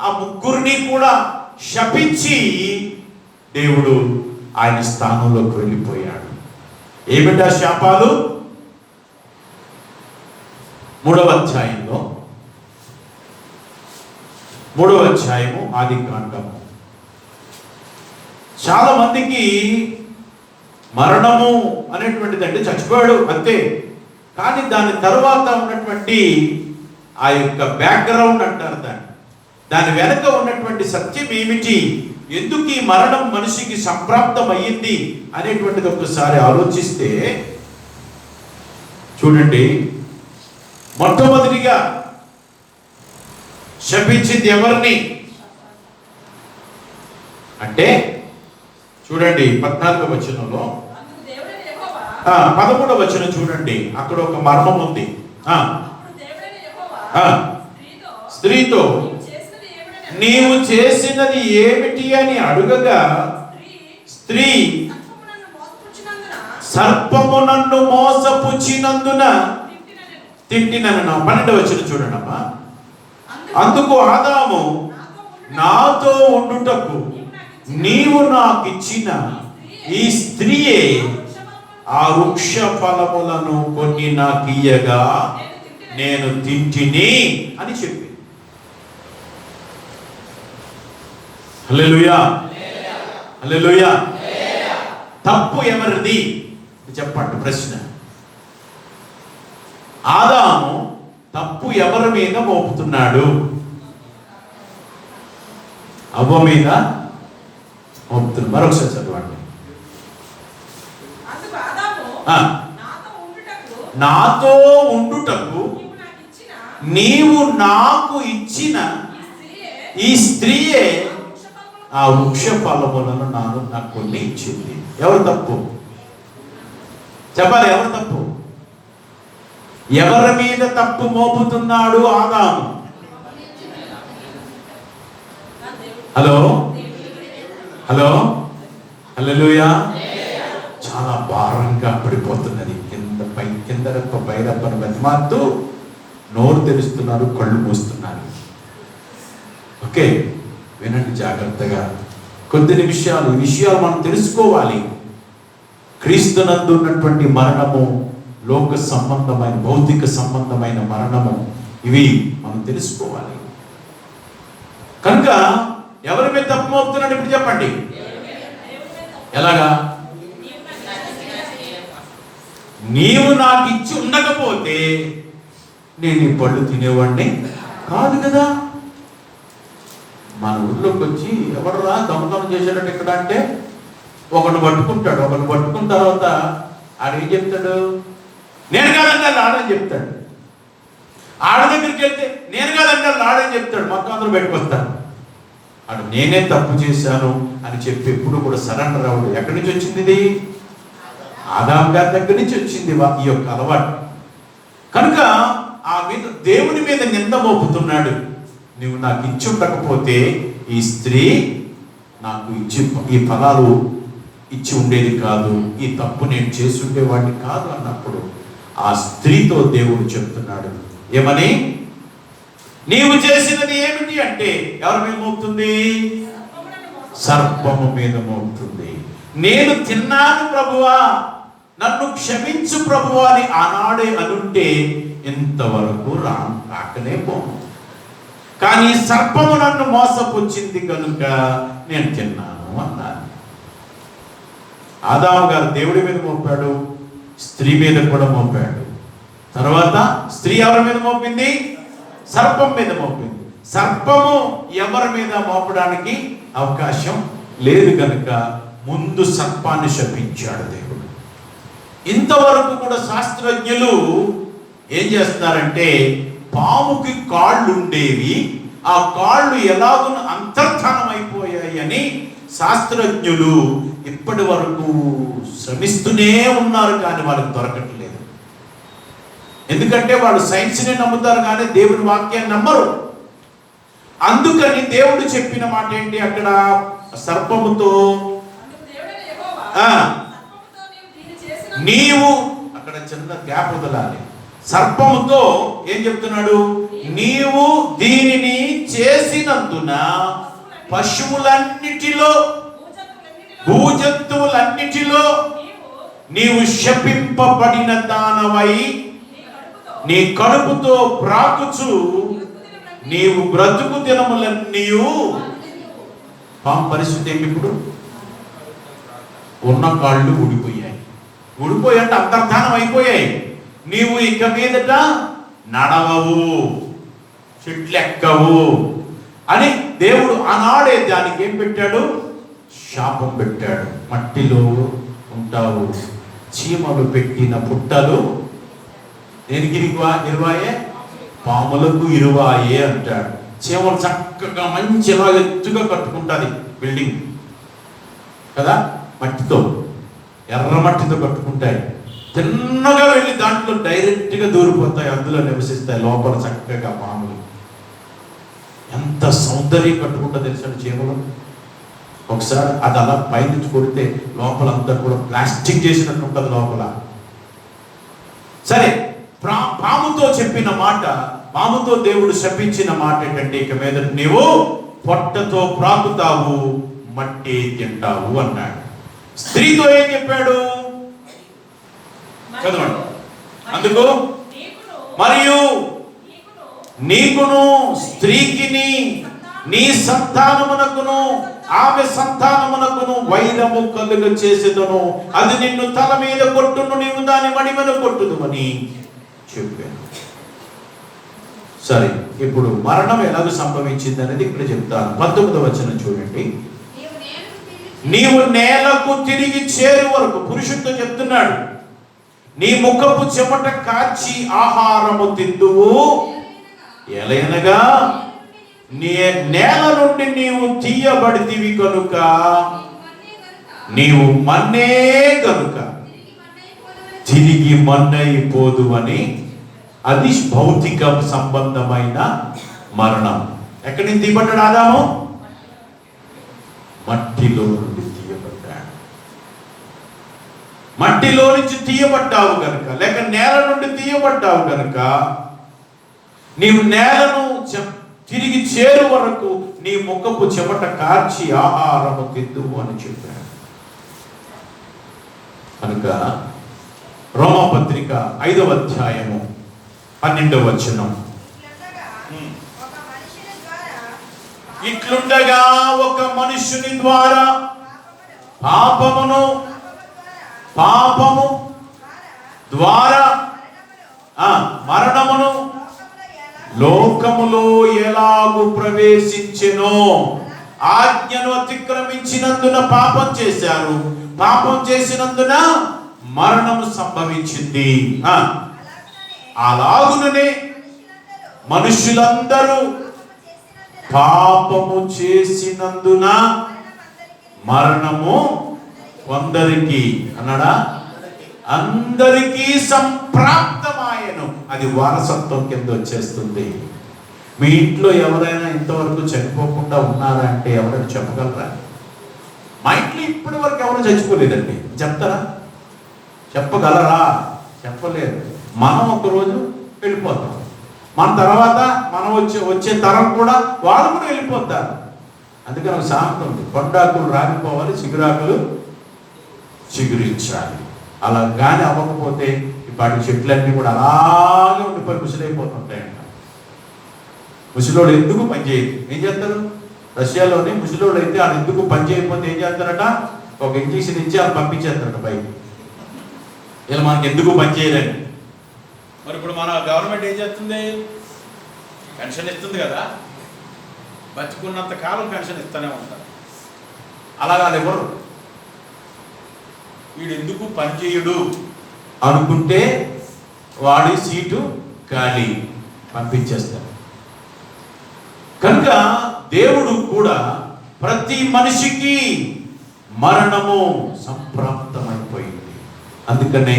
ఆ ముగ్గురిని కూడా శపించి దేవుడు ఆయన స్థానంలోకి వెళ్ళిపోయాడు. ఏమిటా శాపాలు? 3వ అధ్యాయంలో 3వ అధ్యాయము ఆదికాండము. చాలా మందికి మరణము అనేటువంటిది అంటే చచ్చిపోయాడు అంతే, కానీ దాని తర్వాత ఉన్నటువంటి ఆ యొక్క బ్యాక్గ్రౌండ్ అంటారు దాని వెనక ఉన్నటువంటి సత్యం ఏమిటి, ఎందుకు ఈ మరణం మనిషికి సంప్రాప్తం అయ్యింది అనేటువంటిది ఒకసారి ఆలోచిస్తే చూడండి. మొట్టమొదటిగా శపించింది ఎవరిని అంటే చూడండి 14వ వచనంలో, 13వ వచనం చూడండి, అక్కడ ఒక మర్మం ఉంది. స్త్రీతో నీవు చేసినది ఏమిటి అని అడుగగా స్త్రీ సర్పము నన్ను మోసపుచ్చినందున తిట్టినను. 12వ వచనం చూడండమ్మా. అందుకు ఆదాము, నాతో ఉండుటకు నీవు నాకు ఇచ్చిన ఈ స్త్రీయే ఆ వృక్ష ఫలములను కొన్ని నాకు ఇయ్యగా నేను తింటిని అని చెప్పి. హల్లెలూయా, హల్లెలూయా. తప్పు ఎవరిది చెప్పండి ప్రశ్న. ఆదాము తప్పు ఎవరి మీద మోపుతున్నాడు? అవ్వ మీద మోపుతున్నాడు. మరొకసారి చదవండి. నాతో ఉండుటకు నీవు నాకు ఇచ్చిన ఈ స్త్రీయే ఆ వృక్ష ఫలములను నాకు కొన్ని ఇచ్చింది. ఎవరు తప్పు చెప్పాలి? ఎవరు తప్పు? ఎవరి మీద తప్పు మోపుతున్నాడు ఆదాము? హలో హలో, హల్లెలూయా. చాలా భారంగా పడిపోతున్నది. కింద పైరప్పని బతిమారుతూ నోరు తెరుస్తున్నారు, కళ్ళు మూస్తున్నారు. ఓకే, వినండి జాగ్రత్తగా. కొద్ది నిమిషాలు ఈ విషయాలు మనం తెలుసుకోవాలి. క్రీస్తునందు ఉన్నటువంటి మరణము, లోక సంబంధమైన భౌతిక సంబంధమైన మరణము, ఇవి మనం తెలుసుకోవాలి. కనుక ఎవరి మీద తప్పు మోపుతున్నాడు ఇప్పుడు చెప్పండి. ఎలాగా? నీవు నాకు ఇచ్చి ఉండకపోతే నేను ఈ పళ్ళు తినేవాడిని కాదు కదా. మన ఊళ్ళోకి వచ్చి ఎవడరా దొంగతనం చేశాడంటే ఇక్కడ అంటే ఒకడు పట్టుకుంటాడు. ఒకడు పట్టుకున్న తర్వాత ఆడేం చెప్తాడు? నేను కాదంటే ఆడని చెప్తాడు. ఆడ దగ్గరికి వెళ్తే నేను కాదంటే ఆడని చెప్తాడు. మొత్తం అందరూ పెట్టుకొస్తాడు. ఆడు నేనే తప్పు చేశాను అని చెప్పి ఎప్పుడు కూడా సరెండర్ అవ్వడు. ఎక్కడి నుంచి వచ్చింది ఇది? ఆదాము గారి దగ్గర నుంచి వచ్చింది ఈ యొక్క అలవాటు. కనుక ఆ మీద దేవుని మీద నింద మోపుతున్నాడు. నువ్వు నాకు ఇచ్చి ఉండకపోతే ఈ స్త్రీ నాకు ఇచ్చి ఈ ఫలాలు ఇచ్చి ఉండేది కాదు, ఈ తప్పు నేను చేసి ఉండేవాడిని కాదు అన్నప్పుడు ఆ స్త్రీతో దేవుడు చెప్తున్నాడు ఏమని? నీవు చేసినది ఏమిటి అంటే ఎవరి మీద మోపుతుంది? సర్పము మీద మోపుతుంది. నేను తిన్నాను ప్రభువా, నన్ను క్షమించు ప్రభువా అని ఆనాడే అనుంటే ఇంతవరకు రాకనే పోను. కానీ సర్పము నన్ను మోసపుచ్చింది కనుక నేను తిన్నాను అన్నాను. ఆదాము గారు దేవుడి మీద మోపాడు, స్త్రీ మీద కూడా మోపాడు. తర్వాత స్త్రీ ఎవరి మీద మోపింది? సర్పం మీద మోపింది. సర్పము ఎవరి మీద మోపడానికి అవకాశం లేదు కనుక ముందు సర్పాన్ని శపించాడు దేవుడు. ఇంతవరకు కూడా శాస్త్రజ్ఞులు ఏం చేస్తున్నారంటే, పాముకి కాళ్ళు ఉండేవి, ఆ కాళ్ళు ఎలాగూ అంతర్ధానం అయిపోయాయి అని శాస్త్రజ్ఞులు ఇప్పటి వరకు శ్రమిస్తూనే ఉన్నారు. కానీ వాళ్ళకి దొరకట్లేదు. ఎందుకంటే వాళ్ళు సైన్స్ని నమ్ముతారు కానీ దేవుని వాక్యాన్ని నమ్మరు. అందుకని దేవుడు చెప్పిన మాట ఏంటి? అక్కడ సర్పముతో నీవు, అక్కడ చిన్న గ్యాప్ వదలాలి. సర్పముతో ఏం చెప్తున్నాడు? నీవు దీనిని చేసినందున పశువులన్నిటిలో, భూజంతువులన్నిటిలో నీవు శపింపబడిన దానవై నీ కడుపుతో ప్రాకుచు నీవు బ్రతుకు దినములన్నీ. పాము పరిస్థితి ఏంటి ఇప్పుడు? ఉన్న కాళ్ళు ఊడిపోయాయి. ఊడిపోయాయంటే అంతర్ధానం అయిపోయాయి. నీవు ఇక మీదట నడవవు, చెట్లెక్కవు అని దేవుడు ఆనాడే దానికి ఏం పెట్టాడు? శాపం పెట్టాడు. మట్టిలో ఉంటావు, చీమలు పెట్టిన పుట్టలు దేనికి ఇరువాయే? పాములకు ఇరువాయే అంటాడు. చీమలు చక్కగా మంచిగా ఎత్తుగా కట్టుకుంటుంది బిల్డింగ్ కదా, మట్టితో, ఎర్ర మట్టితో కట్టుకుంటాయి. తిన్నగా వెళ్ళి దాంట్లో డైరెక్ట్గా దూరిపోతాయి, అందులో నివసిస్తాయి లోపల చక్కగా పాములు. ఎంత సౌందర్యం కట్టుకుంటా తెలుసండి చీమలు. ఒకసారి అది అలా పైనుంచి కొడితే లోపల అంతా కూడా ప్లాస్టిక్ చేసినట్టు ఉంటుంది లోపల. సరే, పాముతో చెప్పిన మాట, పాముతో దేవుడు శపించిన మాట ఏంటంటే, ఇక మీద నీవు పొట్టతో ప్రాకుతావు, మట్టి తింటావు అన్నాడు. స్త్రీతో ఏం చెప్పాడు చదవండి. అందుకు మరియు నీకును స్త్రీకిని నీ సంతానమునకును ఆమె సంతానమునకును వైరము కలుగ చేసేదను, అది నిన్ను తల మీద కొట్టును, నీవు దాని మడిమను కొట్టుదు అని చెప్పాను. సరే, ఇప్పుడు మరణం ఎలాగ సంభవించింది అనేది ఇక్కడ చెప్తాను. 19వ వచనం చూడండి. నీవు నేలకు తిరిగి చేరు వరకు, పురుషుడితో చెప్తున్నాడు, నీ ముఖపు చెమట కార్చి ఆహారము తిందువు, ఎలయనగా నేల నుండి నీవు తీయబడితివి కనుక నీవు మన్నే కనుక తిరిగి మన్నైపోదు అని. అది భౌతిక సంబంధమైన మరణం. ఎక్కడి నుంచి తీయబడ్డాడు ఆదాము? మట్టిలో నుండి తీయబడ్డాడు. మట్టిలో నుంచి తీయబడ్డావు కనుక, లేక నేల నుండి తీయబడ్డావు కనుక నీవు నేలను తిరిగి చేరు వరకు నీ ముఖపు చెమట కార్చి ఆహారము తిందువు అని చెప్పాడు. కనుక రోమాపత్రిక 5వ అధ్యాయము 12వ వచనం, ఇట్లుండగా ఒక మనుష్యుని ద్వారా పాపము ద్వారా మరణమును లోకములో ఎలాగు ప్రవేశించెనో, ఆజ్ఞను అతిక్రమించినందున పాపం చేశారు, పాపం చేసినందున మరణము సంభవించింది. అలాగుననే మనుషులందరూ పాపము చేసినందున మరణము కొందరికి అన్నాడా, అందరికీ సంప్రాప్తమాయను. అది వారసత్వం కింద వచ్చేస్తుంది. మీ ఇంట్లో ఎవరైనా ఇంతవరకు చనిపోకుండా ఉన్నారా అంటే ఎవరైనా చెప్పగలరా? మా ఇంట్లో ఇప్పటి వరకు ఎవరు చచ్చిపోలేదండి. చెప్తారా? చెప్పగలరా? చెప్పలేరు. మనం ఒకరోజు వెళ్ళిపోతాం, మన తర్వాత మనం వచ్చే తరం కూడా వాళ్ళు కూడా వెళ్ళిపోతారు. అందుకని ఒక సామెత ఉంది, కొండాకులు రాలిపోవాలి, చిగురాకులు చిగురించాలి. అలా కానీ అవ్వకపోతే వాటి చెట్లన్నీ కూడా అలాగే ఉండిపోయి ముసిలైపోతుంటాయంట. ముసిలోడు ఎందుకు పనిచేయదు, ఏం చేస్తారు? రష్యాలోని ముసిలోడు అయితే అది ఎందుకు పని చేయకపోతే ఏం చేస్తారట, ఒక ఇంజక్షన్ ఇచ్చి వాళ్ళు పంపించేస్తారట పైకి. ఇలా మనకి ఎందుకు పని చేయలేని. మరి ఇప్పుడు మన గవర్నమెంట్ ఏం చేస్తుంది? పెన్షన్ ఇస్తుంది కదా, బతుకున్నంత కాలం పెన్షన్ ఇస్తూనే ఉంటారు. అలాగా ఎవరు వీడు ఎందుకు పనిచేయుడు అనుకుంటే వాడి సీటు ఖాళీ, పంపించేస్తారు. కనుక దేవుడు కూడా ప్రతి మనిషికి మరణము సంప్రాప్తమైపోయింది. అందుకనే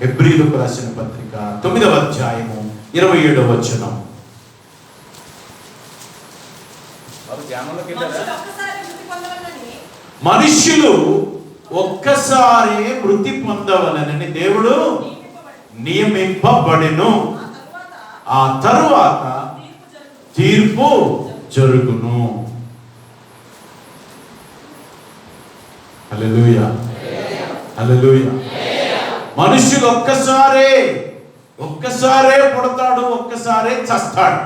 హెబ్రీయులకు రాసిన పత్రిక 9వ అధ్యాయము 27వ వచనం. మనుష్యులు ఒక్కసారి మృతి పొందవలనని దేవుడు నియమింపబడెను, ఆ తరువాత తీర్పు జరుగును. హల్లెలూయా, హల్లెలూయా. మనుష్యులు ఒక్కసారే పుడతాడు, ఒక్కసారే చస్తాడు.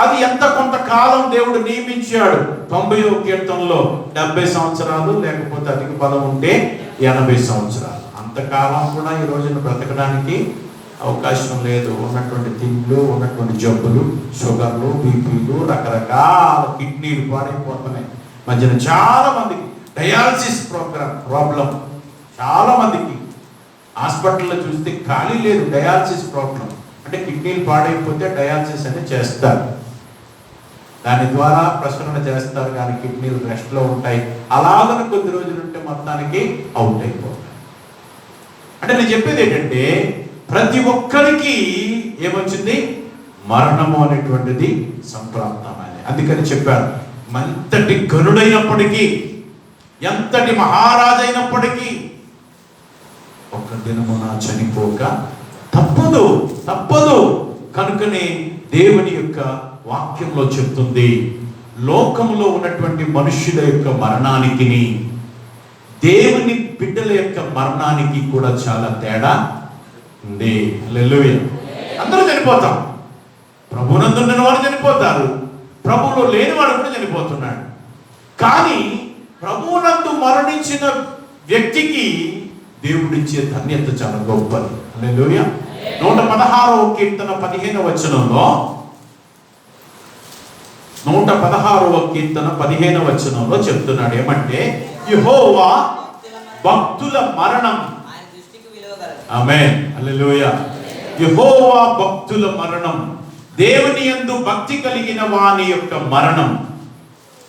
అది ఎంత కొంతకాలం దేవుడు నియమించాడు. 90వ కీర్తనలో 70 సంవత్సరాలు, లేకపోతే అధిక బలం ఉంటే 80 సంవత్సరాలు. అంతకాలం కూడా ఈ రోజున బ్రతకడానికి అవకాశం లేదు. ఉన్నటువంటి తిండ్లు, ఉన్నటువంటి జబ్బులు, షుగర్లు, బీపీలు, రకరకాల కిడ్నీలు పాడైపోతున్నాయి. మధ్యన చాలా మందికి డయాలసిస్ ప్రాబ్లం, చాలా మందికి హాస్పిటల్లో చూస్తే ఖాళీ లేదు. డయాలసిస్ ప్రాబ్లం అంటే కిడ్నీలు పాడైపోతే డయాలసిస్ అని చేస్తారు, దాని ద్వారా ప్రసరణ చేస్తారు, కానీ కిడ్నీలు రెస్ట్లో ఉంటాయి. అలాగని కొద్ది రోజులు ఉంటే మొత్తానికి అవుట్ అయిపోతాయి. అంటే నేను చెప్పేది ఏంటంటే ప్రతి ఒక్కరికి ఏమొచ్చింది? మరణము అనేటువంటిది సంప్రాప్తమైనది. అందుకని చెప్పారు, ఎంతటి గనుడైనప్పటికీ, ఎంతటి మహారాజైనప్పటికీ ఒక దినమున చనిపోక తప్పదు తప్పదు. కనుకనే దేవుని యొక్క వాక్యంలో చెప్తుంది, లోకంలో ఉన్నటువంటి మనుష్యుల యొక్క మరణానికి దేవుని బిడ్డల యొక్క మరణానికి కూడా చాలా తేడా ఉంది. హల్లెలూయా. అందరూ చనిపోతాం. ప్రభువునందు ఉన్న వారు చనిపోతారు, ప్రభువులో లేనివాడు కూడా చనిపోతున్నాడు. కానీ ప్రభువునందు మరణించిన వ్యక్తికి దేవుడిచ్చే ధన్యత చాలా గొప్పది. హల్లెలూయా. 116వ కీర్తన 15వ వచనంలో 116వ కీర్తన 15వ వచనంలో చెప్తున్నాడు ఏమంటే, యెహోవా భక్తుల మరణం, ఆమేన్, హల్లెలూయా. యెహోవా భక్తుల మరణం, దేవుని యందు భక్తి కలిగిన వాని యొక్క మరణం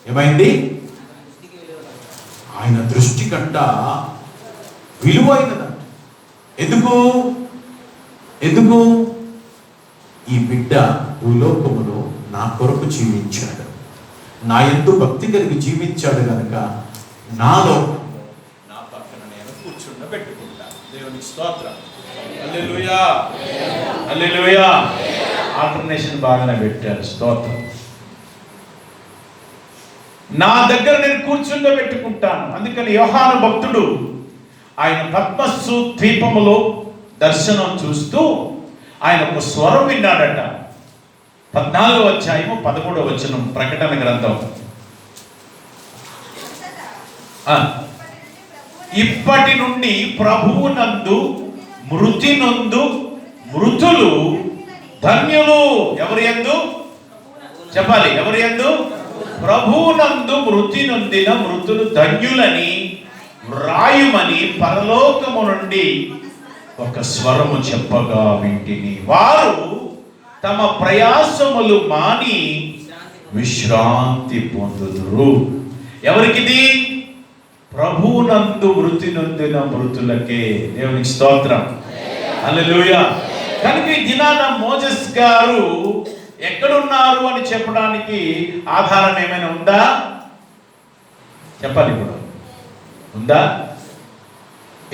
ఏమైంది? ఆయన దృష్టి కంట విలువైనదంట. ఎందుకు? ఈ బిడ్డ భూలోకములో నా కొరకు జీవించాడు, నా యందు భక్తి కలిగి జీవించాడు కనుక నాలో నా పక్కన నేను కూర్చుండబెట్టుకుంటా. దేవునికి స్తోత్రం. హల్లెలూయా, హల్లెలూయా. ఆల్టర్నేషన్ బాగానే పెట్టారు. స్తోత్రం. నా దగ్గర నేను కూర్చుండబెట్టుకుంటాను. అందుకని యోహాను భక్తుడు ఆయన పద్మస్సు ద్వీపములో దర్శనం చూస్తూ ఆయన ఒక స్వరం విన్నాడట. 14వ అధ్యాయము 13వ వచనం, ప్రకటన గ్రంథం. ఇప్పటి నుండి ప్రభువునందు మృతి నొందు మృతులు ధన్యులు. ఎవరి యందు చెప్పాలి? ఎవరి యందు? ప్రభువునందు మృతి నొందిన మృతులు ధన్యులని వ్రాయుమని పరలోకము నుండి ఒక స్వరము చెప్పగా వింటిని. వారు తమ ప్రయాసములు మాని విశ్రాంతి పొందుదురు. ఎవరికిది? ప్రభువునందు మృతి నొందిన మృతులకే. దేవునికి స్తోత్రం. హల్లెలూయా. కనుక ఈ దినాన మోజెస్ గారు ఎక్కడున్నారు అని చెప్పడానికి ఆధారం ఏమైనా ఉందా? చెప్పాలి ఇప్పుడు. ఉందా?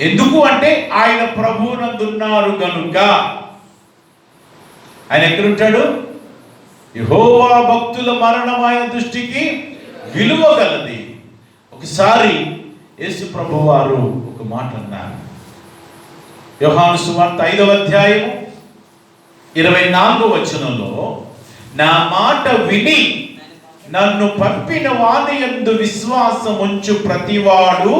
ఎందుకు అంటే ఆయన ప్రభువునందున్నారు గనుక. ఆయన ఎక్కడుంటాడు? యెహోవా భక్తుల మరణం ఆయన దృష్టికి విలువ గలది. ఒకసారి యేసు ప్రభు వారు ఒక మాట అన్నారు. యోహాను సువార్త 5వ అధ్యాయము 24వ వచనంలో, నా మాట విని నన్ను పంపిన వాని యందు విశ్వాసం ఉంచు ప్రతివాడు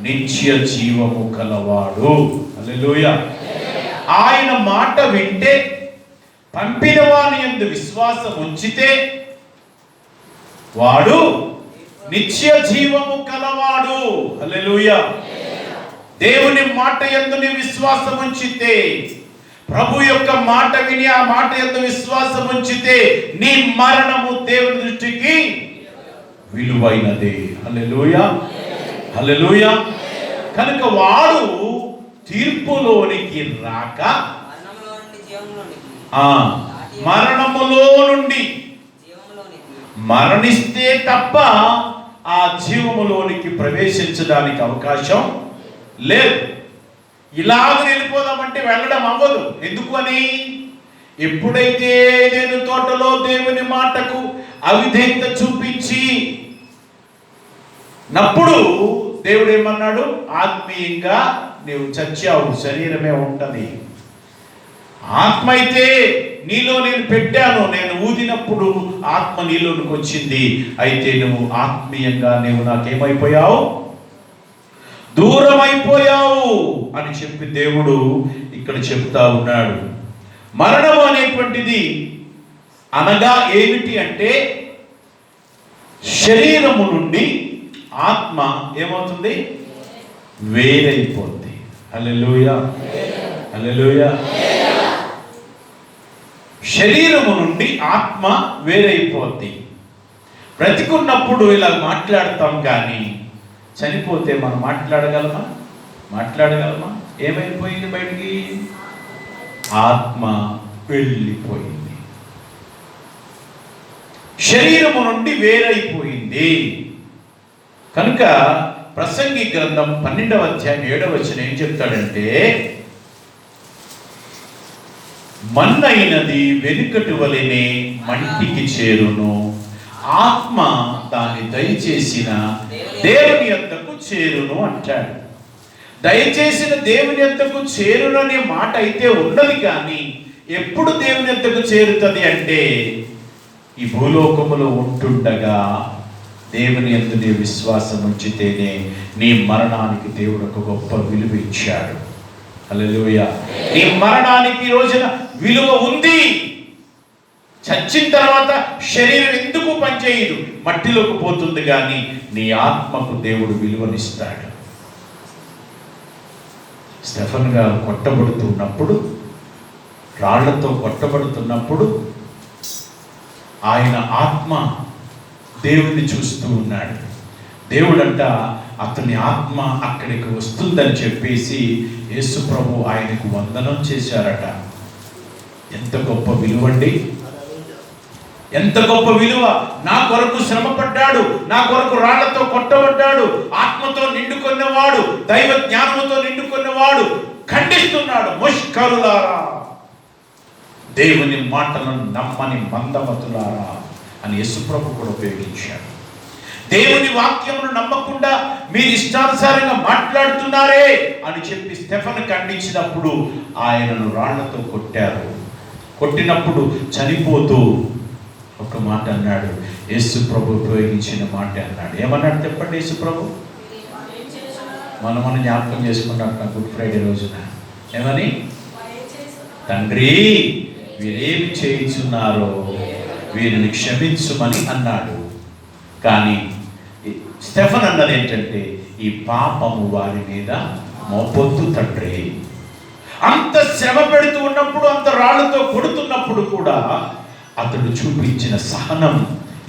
నిత్య జీవము కలవాడు. హల్లెలూయా. ఆయన మాట వింటే, పంపిన వాని యందు విశ్వాసం ఉంచితే వాడు నిత్య జీవము కలవాడు. హల్లెలూయా. దేవుని మాట యందు నీ విశ్వాసం ఉంచితే, ప్రభు యొక్క మాట విని ఆ మాట యందు విశ్వాసం ఉంచితే నీ మరణము దేవుని దృష్టికి విలువైనది. హల్లెలూయా, హల్లెలూయా. కనుక వాడు తీర్పులోనికి రాక మరణములో నుండి మరణిస్తే తప్ప ఆ జీవములోనికి ప్రవేశించడానికి అవకాశం లేదు. ఇలాగ వెళ్ళిపోదామంటే వెళ్ళడం అవ్వదు. ఎందుకు అని? ఎప్పుడైతే నేను తోటలో దేవుని మాటకు అవిధేయత చూపించి నప్పుడు దేవుడు ఏమన్నాడు? ఆత్మీయంగా నీవు చచ్చావు, శరీరమే ఉంటది. ఆత్మ అయితే నీలో నేను పెట్టాను, నేను ఊదినప్పుడు ఆత్మ నీలోనికి వచ్చింది. అయితే నువ్వు ఆత్మీయంగా నీవు నాకేమైపోయావు? దూరం అయిపోయావు అని చెప్పి దేవుడు ఇక్కడ చెప్తా ఉన్నాడు. మరణం అనేటువంటిది అనగా ఏమిటి అంటే, శరీరము నుండి ఆత్మ ఏమవుతుంది? వేరైపోద్ది. హల్లెలూయా, హల్లెలూయా. శరీరము నుండి ఆత్మ వేరైపోద్ది. బ్రతికున్నప్పుడు ఇలా మాట్లాడతాం కానీ చనిపోతే మనం మాట్లాడగలమా? ఏమైపోయింది? బయటికి ఆత్మ వెళ్ళిపోయింది, శరీరము నుండి వేరైపోయింది. కనుక ప్రసంగి గ్రంథం 12వ అధ్యాయం 7వ వచనం ఏం చెప్తాడంటే, మన్నైనది వెనుకటి వలెనే మంటికి చేరును, ఆత్మ దాన్ని దయచేసిన దేవుని యొద్దకు చేరును అంటాడు. దయచేసిన దేవుని యొద్దకు చేరును అనే మాట అయితే ఉన్నది, కానీ ఎప్పుడు దేవుని యొద్దకు చేరుతుంది అంటే, ఈ భూలోకములో ఉంటుండగా దేవుని యందు నీ విశ్వాసం ఉంచితేనే నీ మరణానికి దేవుడు ఒక గొప్ప విలువ ఇచ్చాడు. హల్లెలూయా. నీ మరణానికి ఈ రోజున విలువ ఉంది. చచ్చిన తర్వాత శరీరం ఎందుకు పనిచేయదు, మట్టిలోకి పోతుంది, కానీ నీ ఆత్మకు దేవుడు విలువనిస్తాడు. స్టెఫన్ గారు కొట్టబడుతున్నప్పుడు, రాళ్లతో కొట్టబడుతున్నప్పుడు ఆయన ఆత్మ దేవుణ్ణి చూస్తూ ఉన్నాడు. దేవుడంట అతని ఆత్మ అక్కడికి వస్తుందని చెప్పేసి యేసు ప్రభు ఆయనకు వందనం చేశారట. ఎంత గొప్ప విలువ అండి, ఎంత గొప్ప విలువ! నా కొరకు శ్రమపడ్డాడు, నా కొరకు రాళ్లతో కొట్టబడ్డాడు, ఆత్మతో నిండుకున్నవాడు, దైవ జ్ఞానముతో నిండుకున్నవాడు ఖండిస్తున్నాడు. ముష్కరులారా, దేవుని మాటలను నమ్మని మందమతులారా అని యేసుప్రభు కూడా ఉపయోగించాడు. దేవుని వాక్యమును నమ్మకుండా మీరు ఇష్టానుసారంగా మాట్లాడుతున్నారే అని చెప్పి స్టెఫన్ ఖండించినప్పుడు ఆయనను రాళ్లతో కొట్టారు. కొట్టినప్పుడు చనిపోతూ ఒక మాట అన్నాడు. యేసు ప్రభు ఉపయోగించిన మాట అన్నాడు. ఏమన్నాడు చెప్పండి? యేసు ప్రభు మనం జ్ఞాపకం చేసుకున్నట్టు గుడ్ ఫ్రైడే రోజున ఏమని, తండ్రి వీరేమి చేయించున్నారో వీరిని క్షమించుమని అన్నాడు. కానీ స్టెఫన్ అన్నది ఏంటంటే, ఈ పాపము వారి మీద మోపొద్దు తండ్రి. అంత శ్రమ పెడుతూ ఉన్నప్పుడు, అంత రాళ్లతో కొడుతున్నప్పుడు కూడా అతడు చూపించిన సహనం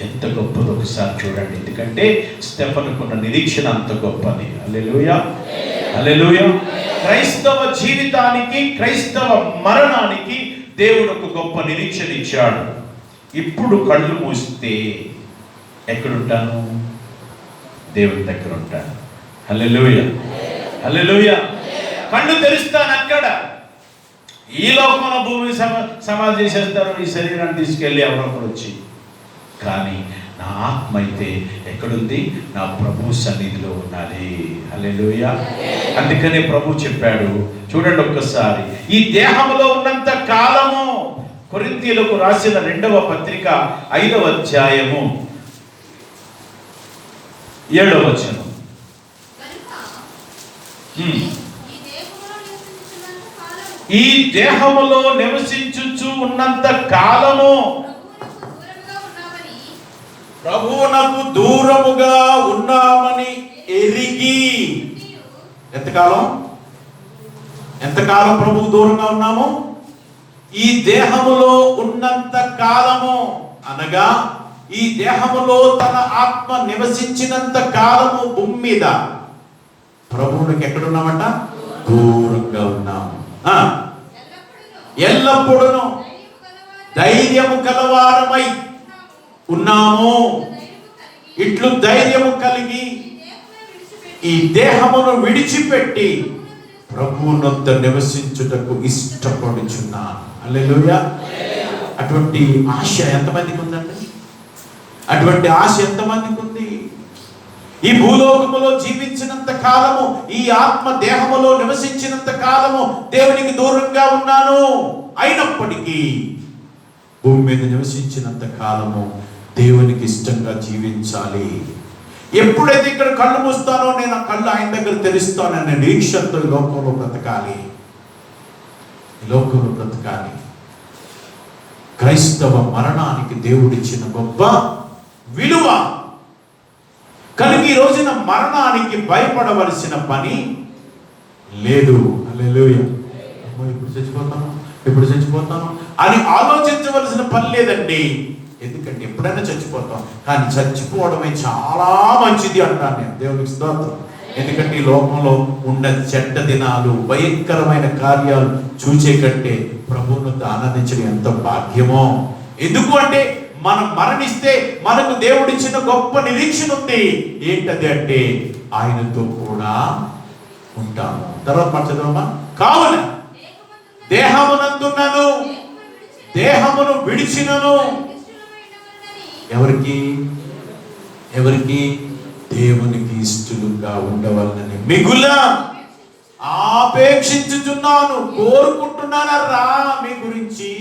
ఎంత గొప్పదో ఒకసారి చూడండి. ఎందుకంటే స్టెఫనుకున్న నిరీక్షణ అంత గొప్పది. హల్లెలూయా, హల్లెలూయా. క్రైస్తవ జీవితానికి, క్రైస్తవ మరణానికి దేవుడు ఒక గొప్ప నిరీక్షణ ఇచ్చాడు. ఇప్పుడు కళ్ళు మూస్తే ఎక్కడుంటాను? దేవుని దగ్గర ఉంటాను. హల్లెలూయా, హల్లెలూయా. కళ్ళు తెరుస్తాను అక్కడ. ఈ లోకంలో భూమిని సమాధి చేసేస్తారు, ఈ శరీరాన్ని తీసుకెళ్ళి ఎవరొకరు వచ్చి. కానీ నా ఆత్మ అయితే ఎక్కడుంది? నా ప్రభు సన్నిధిలో ఉన్నది. హల్లెలూయా. అందుకనే ప్రభు చెప్పాడు, చూడండి ఒక్కసారి, ఈ దేహంలో ఉన్నంత కాలము, కొరింథీయులకు రాసిన 2వ పత్రిక 5వ అధ్యాయము 7వ వచనం. ఈ దేహములో నివసించుచు ఉన్నంత కాలము ప్రభువునకు దూరముగా ఉన్నామని ఎరిగి. ఎంతకాలం ప్రభువు దూరంగా ఉన్నాము? ఈ దేహములో ఉన్నంత కాలము, అనగా ఈ దేహములో తన ఆత్మ నివసించినంత కాలము భూమి మీద ప్రభువునికి ఎక్కడున్నామంట? దూరంగా ఉన్నాము. ఎల్లప్పుడూ ధైర్యము కలవారమై ఉన్నాము. ఇట్లు ధైర్యము కలిగి ఈ దేహమును విడిచిపెట్టి ప్రభువునొద్ద నివసించుటకు ఇష్టపడుచున్నాను. హల్లెలూయా. అటువంటి ఆశ ఎంతమందికి ఉందండి? అటువంటి ఆశ ఎంతమందికి ఉంది? ఈ భూలోకములో జీవించినంత కాలము, ఈ ఆత్మ దేహములో నివసించినంత కాలము దేవునికి దూరంగా ఉన్నాను. అయినప్పటికీ భూమి మీద నివసించినంత కాలము దేవునికి ఇష్టంగా జీవించాలి. ఎప్పుడైతే ఇక్కడ కళ్ళు మూస్తానో నేను ఆ కళ్ళు ఆయన దగ్గర తెరుస్తాననే నిరీక్షతో ఈ లోకంలో బ్రతకాలి. ఈ లోకంలో బ్రతకాలి. క్రైస్తవ మరణానికి దేవుడిచ్చిన గొప్ప విలువ. కనుక ఈ రోజున మరణానికి భయపడవలసిన పని లేదు. హల్లెలూయా. ఎప్పుడు చచ్చిపోతాను అని ఆలోచించవలసిన పని లేదండి. ఎందుకంటే ఎప్పుడైనా చచ్చిపోతాం, కానీ చచ్చిపోవడమే చాలా మంచిది అంటాను నేను. దేవునికి స్తోత్రం. ఎందుకంటే ఈ లోకంలో ఉన్న చెడ్డ దినాలు, భయంకరమైన కార్యాలు చూసే కంటే ప్రభువును ఆనందించడం ఎంత భాగ్యమో. ఎందుకు అంటే మనం మరణిస్తే మనకు దేవుడిచ్చిన గొప్ప నిరీక్షణ ఉంది. ఏంటది అంటే ఆయనతో కూడా ఉంటాము. తర్వాత మాట చదవమ్మా. కావున దేహమునందున్నను దేహమును విడిచినను. ఎవరికి దేవునికి ఇష్టలుగా ఉండవాలని మిగుల ఆపేక్షించుచున్నాను, కోరుకుంటున్నానరా మీ గురించి.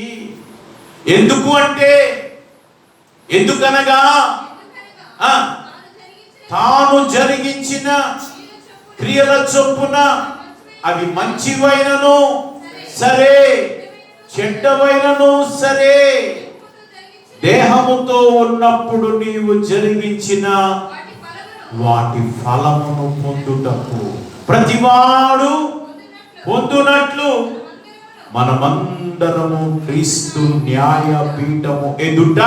ఎందుకనగా తాను జరిగించిన క్రియల చొప్పున అవి మంచివైనను సరే, చెడ్డవైనను సరే, దేహముతో ఉన్నప్పుడు నీవు జరిగించిన వాటి ఫలమును పొందుటకు ప్రతివాడు పొందునట్లు మనమందరము క్రీస్తు న్యాయపీఠము ఎదుట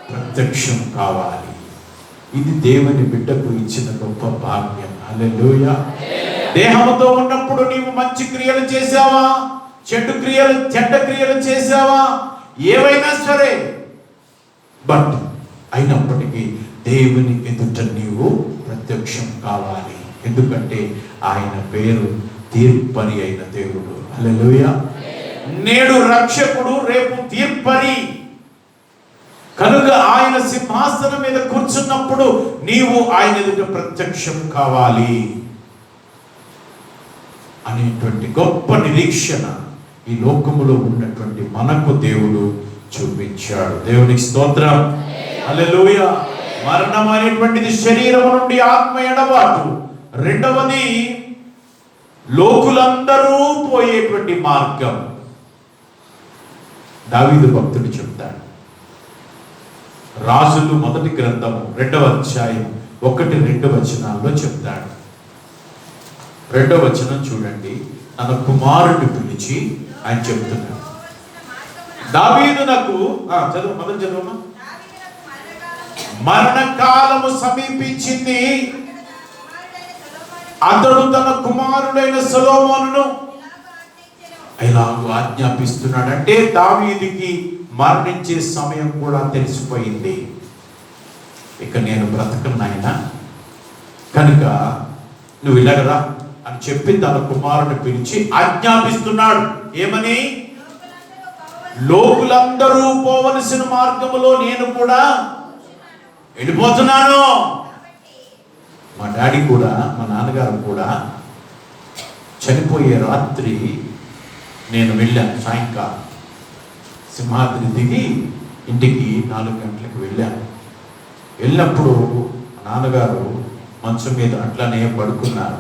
ప్రత్యక్షం కావాలి. ఇది దేవుని బిడ్డకు ఇచ్చిన గొప్ప భాగ్యం. హల్లెలూయా. దేహముతో ఉన్నప్పుడు నీవు మంచి క్రియలు చేసావా, చెడ్డ క్రియలు చేసావా, ఏవైనా సరే, బట్ అయినప్పటికీ దేవుని ఎదుట నీవు ప్రత్యక్షం కావాలి. ఎందుకంటే ఆయన పేరు తీర్పరి అయిన దేవుడు. హల్లెలూయా. నేడు రక్షకుడు, రేపు తీర్పరి కనుక ఆయన సింహాసనం మీద కూర్చున్నప్పుడు నీవు ఆయన ఎదుట ప్రత్యక్షం కావాలి అనేటువంటి గొప్ప నిరీక్షణ ఈ లోకములో ఉన్నటువంటి మనకు దేవుడు చూపించాడు. దేవునికి స్తోత్రం. హల్లెలూయా. మరణం అనేటువంటిది శరీరము నుండి ఆత్మ ఎడబాటు. రెండవది లోకులందరూ పోయేటువంటి మార్గం. దావీదు భక్తుడు చెప్తాడు, రాజులు మొదటి గ్రంథము 2వ అధ్యాయం 1-2 వచనాల్లో చెప్తాడు. 2వ వచనం చూడండి. తన కుమారుడిని పిలిచి ఆయన చెప్తున్నాడు, దావీదునకు చదువు, మొదటి చదువు. మరణకాలము సమీపించింది, అతడు తన కుమారుడైన సొలొమోనును ఇలాగూ ఆజ్ఞాపిస్తున్నాడు. అంటే దావీదుకి మరణించే సమయం కూడా తెలిసిపోయింది. ఇక నేను బ్రతకను నాయనా, కనుక నువ్వు ఇలాగరా అని చెప్పి తన కుమారుని పిలిచి ఆజ్ఞాపిస్తున్నాడు. ఏమని? లోకులందరూ పోవలసిన మార్గములో నేను కూడా వెళ్ళిపోతున్నాను. మా డాడీ కూడా, మా నాన్నగారు కూడా చనిపోయే రాత్రి నేను వెళ్ళాను. సాయంకాలం సింహాద్రి దిగి ఇంటికి 4 గంటలకు వెళ్ళాను. వెళ్ళినప్పుడు నాన్నగారు మంచం మీద అట్లానే పడుకున్నారు.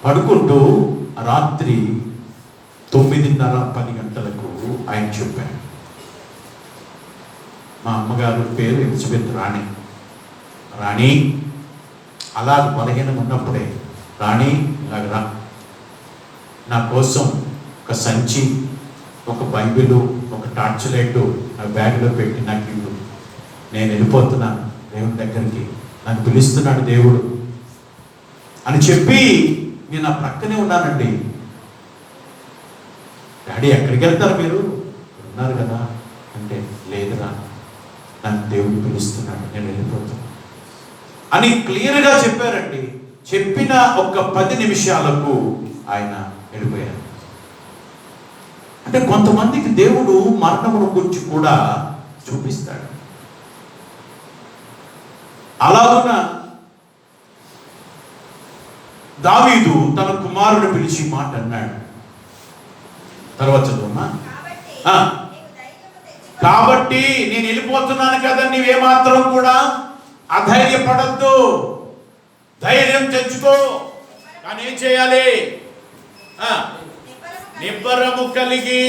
పడుకుంటూ రాత్రి 9:30-10 గంటలకు ఆయన చెప్పాడు. మా అమ్మగారు పేరు ఎలిజబెత్ రాణి అలా బలహీనం ఉన్నప్పుడే, రాణి ఇలాగరా, నా కోసం ఒక సంచి, ఒక బైబిలు, ఒక టార్చ్ లైట్ నా బ్యాగ్లో పెట్టి నాకు ఇవ్వు, నేను వెళ్ళిపోతున్నాను దేవుని దగ్గరికి, నన్ను పిలుస్తున్నాడు దేవుడు అని చెప్పి నేను ఆ ప్రక్కనే ఉన్నానండి. డాడీ ఎక్కడికి వెళ్తారు మీరు, ఉన్నారు కదా అంటే, లేదురా నన్ను దేవుడు పిలుస్తున్నాడు, నేను వెళ్ళిపోతున్నాను అని క్లియర్గా చెప్పారండి. చెప్పిన ఒక 10 నిమిషాలకు ఆయన వెళ్ళిపోయారు. అంటే కొంతమందికి దేవుడు మరణమును గురించి కూడా చూపిస్తాడు. అలాగున దావీదు తన కుమారుడు పిలిచి మాట అన్నాడు. తర్వాత చదువుమా. కాబట్టి నేను వెళ్ళిపోతున్నాను కదా, నీవేమాత్రం కూడా అధైర్యపడద్దు, ధైర్యం తెచ్చుకో. కానీ ఏం చేయాలి? నిబ్బరము కలిగి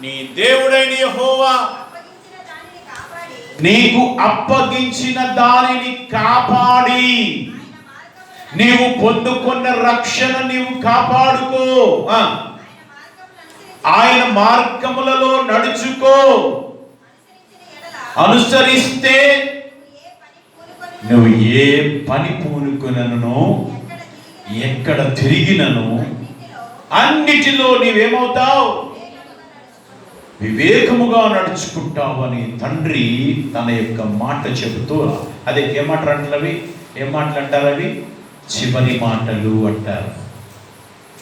నీ దేవుడైన యెహోవా నీకు అప్పగించిన దానిని కాపాడి నీవు పొందుకున్న రక్షణ నీవు కాపాడుకో. ఆయన మార్గములలో నడుచుకో. అనుసరిస్తే నువ్వు ఏ పని పూనుకునను, ఎక్కడ తిరిగినను అన్నిటిలో నీవేమవుతావు? వివేకముగా నడుచుకుంటావు అని తండ్రి తన యొక్క మాట చెబుతూ, అదే ఏం మాటలు అంటారు ఏం మాటలు అంటారు అవి? చివరి మాటలు అంటారు.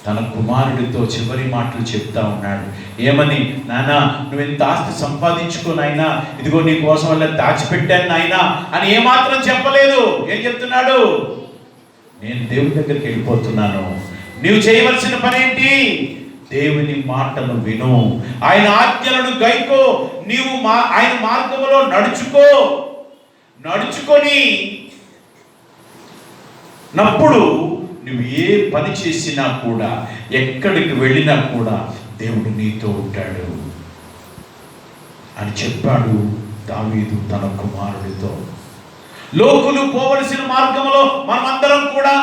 తన కుమారుడితో చివరి మాటలు చెప్తా ఉన్నాడు. ఏమని? నాయనా, నువ్వు ఇంత ఆస్తి సంపాదించుకో నాయనా, ఇదిగో నీ కోసం వల్ల దాచిపెట్టాను నాయనా అని ఏమాత్రం చెప్పలేదు. ఏం చెప్తున్నాడు? నేను దేవుని దగ్గరికి వెళ్ళిపోతున్నాను, నీవు చేయవలసిన పని ఏంటి? దేవుని మాటను విను, ఆయన ఆజ్ఞలను గైకో, నీవు ఆయన మార్గములో నడుచుకొని నప్పుడు నువ్వు ఏ పని చేసినా కూడా, ఎక్కడికి వెళ్ళినా కూడా దేవుడు నీతో ఉంటాడు అని చెప్పాడు దావీదు తన కుమారుడితో. లోకులు పోవలసిన మార్గంలో మనమందరం కూడా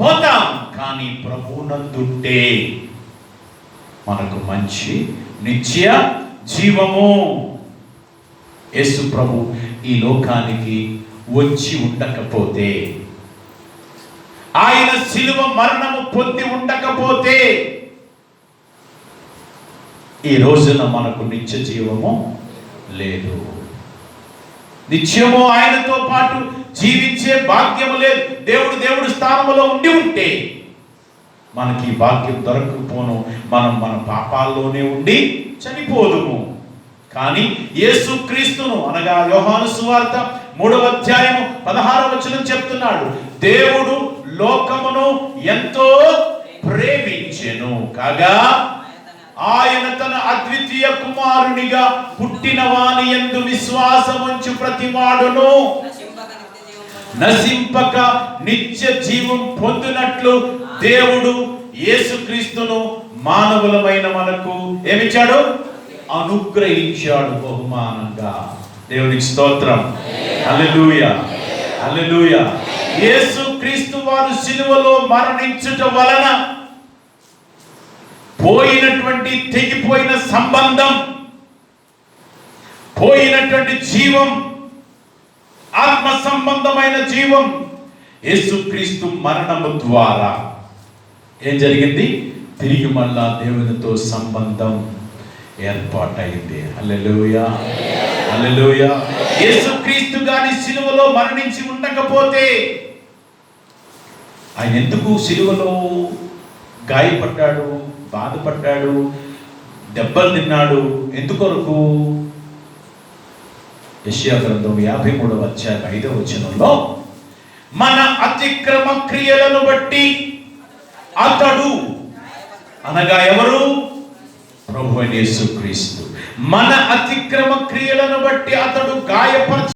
పోతాం, కానీ ప్రభువునందుంటే మనకు మంచి నిత్య జీవము. యేసు ప్రభు ఈ లోకానికి వచ్చి ఉండకపోతే, ఆయన శిలువ మరణము పొంది ఉండకపోతే, ఈ రోజున మనకు నిత్య జీవము లేదు. నిత్యము ఆయనతో పాటు జీవించే భాగ్యము లేదు. దేవుడు స్థానంలో ఉండి ఉంటే మనకి భాగ్యం దొరకకపోను, మనం మన పాపాల్లోనే ఉండి చనిపోదుము. కానీ యేసుక్రీస్తును అనగా యోహాను సువార్త 3వ అధ్యాయము 16వ వచనం చెప్తున్నాడు, దేవుడు లోకమును ఎంతో ప్రేమించెను కాగా ఆయన తన అద్వితీయ కుమారునిగా పుట్టిన వాని యందు విశ్వాసముంచు ప్రతివాడును నశింపక నిత్య జీవం పొందునట్లు దేవుడు యేసుక్రీస్తును మానవులమైన మనకు ఏమిచ్చాడు? అనుగ్రహించాడు బహుమానంగా. దేవునికి స్తోత్రం. హల్లెలూయా, హల్లెలూయా. యేసుక్రీస్తు వారు సిలువలో మరణించుట వలన పోయినటువంటి, తెగిపోయిన సంబంధం, పోయినటువంటి జీవం, ఆత్మ సంబంధమైన జీవం యేసుక్రీస్తు మరణము ద్వారా ఏం జరిగింది? తిరిగి మళ్ళా దేవునితో సంబంధం ఏర్పాటైంది. హల్లెలూయా, హల్లెలూయా. యేసుక్రీస్తు గాని సిలువలో మరణించి ఉండకపోతే, ఆయన ఎందుకు సిలువలో గాయపడ్డాడు, బాధపడ్డాడు, దెబ్బలు తిన్నాడు? ఎందుకొరకు? యెషయా గ్రంథం 53వ అధ్యాయం 5వ వచనంలో, మన అతిక్రమ క్రియలను బట్టి అతడు, అనగా ఎవరు? ప్రభువైన యేసుక్రీస్తు, మన అతిక్రమ క్రియలను బట్టి అతడు గాయపరచ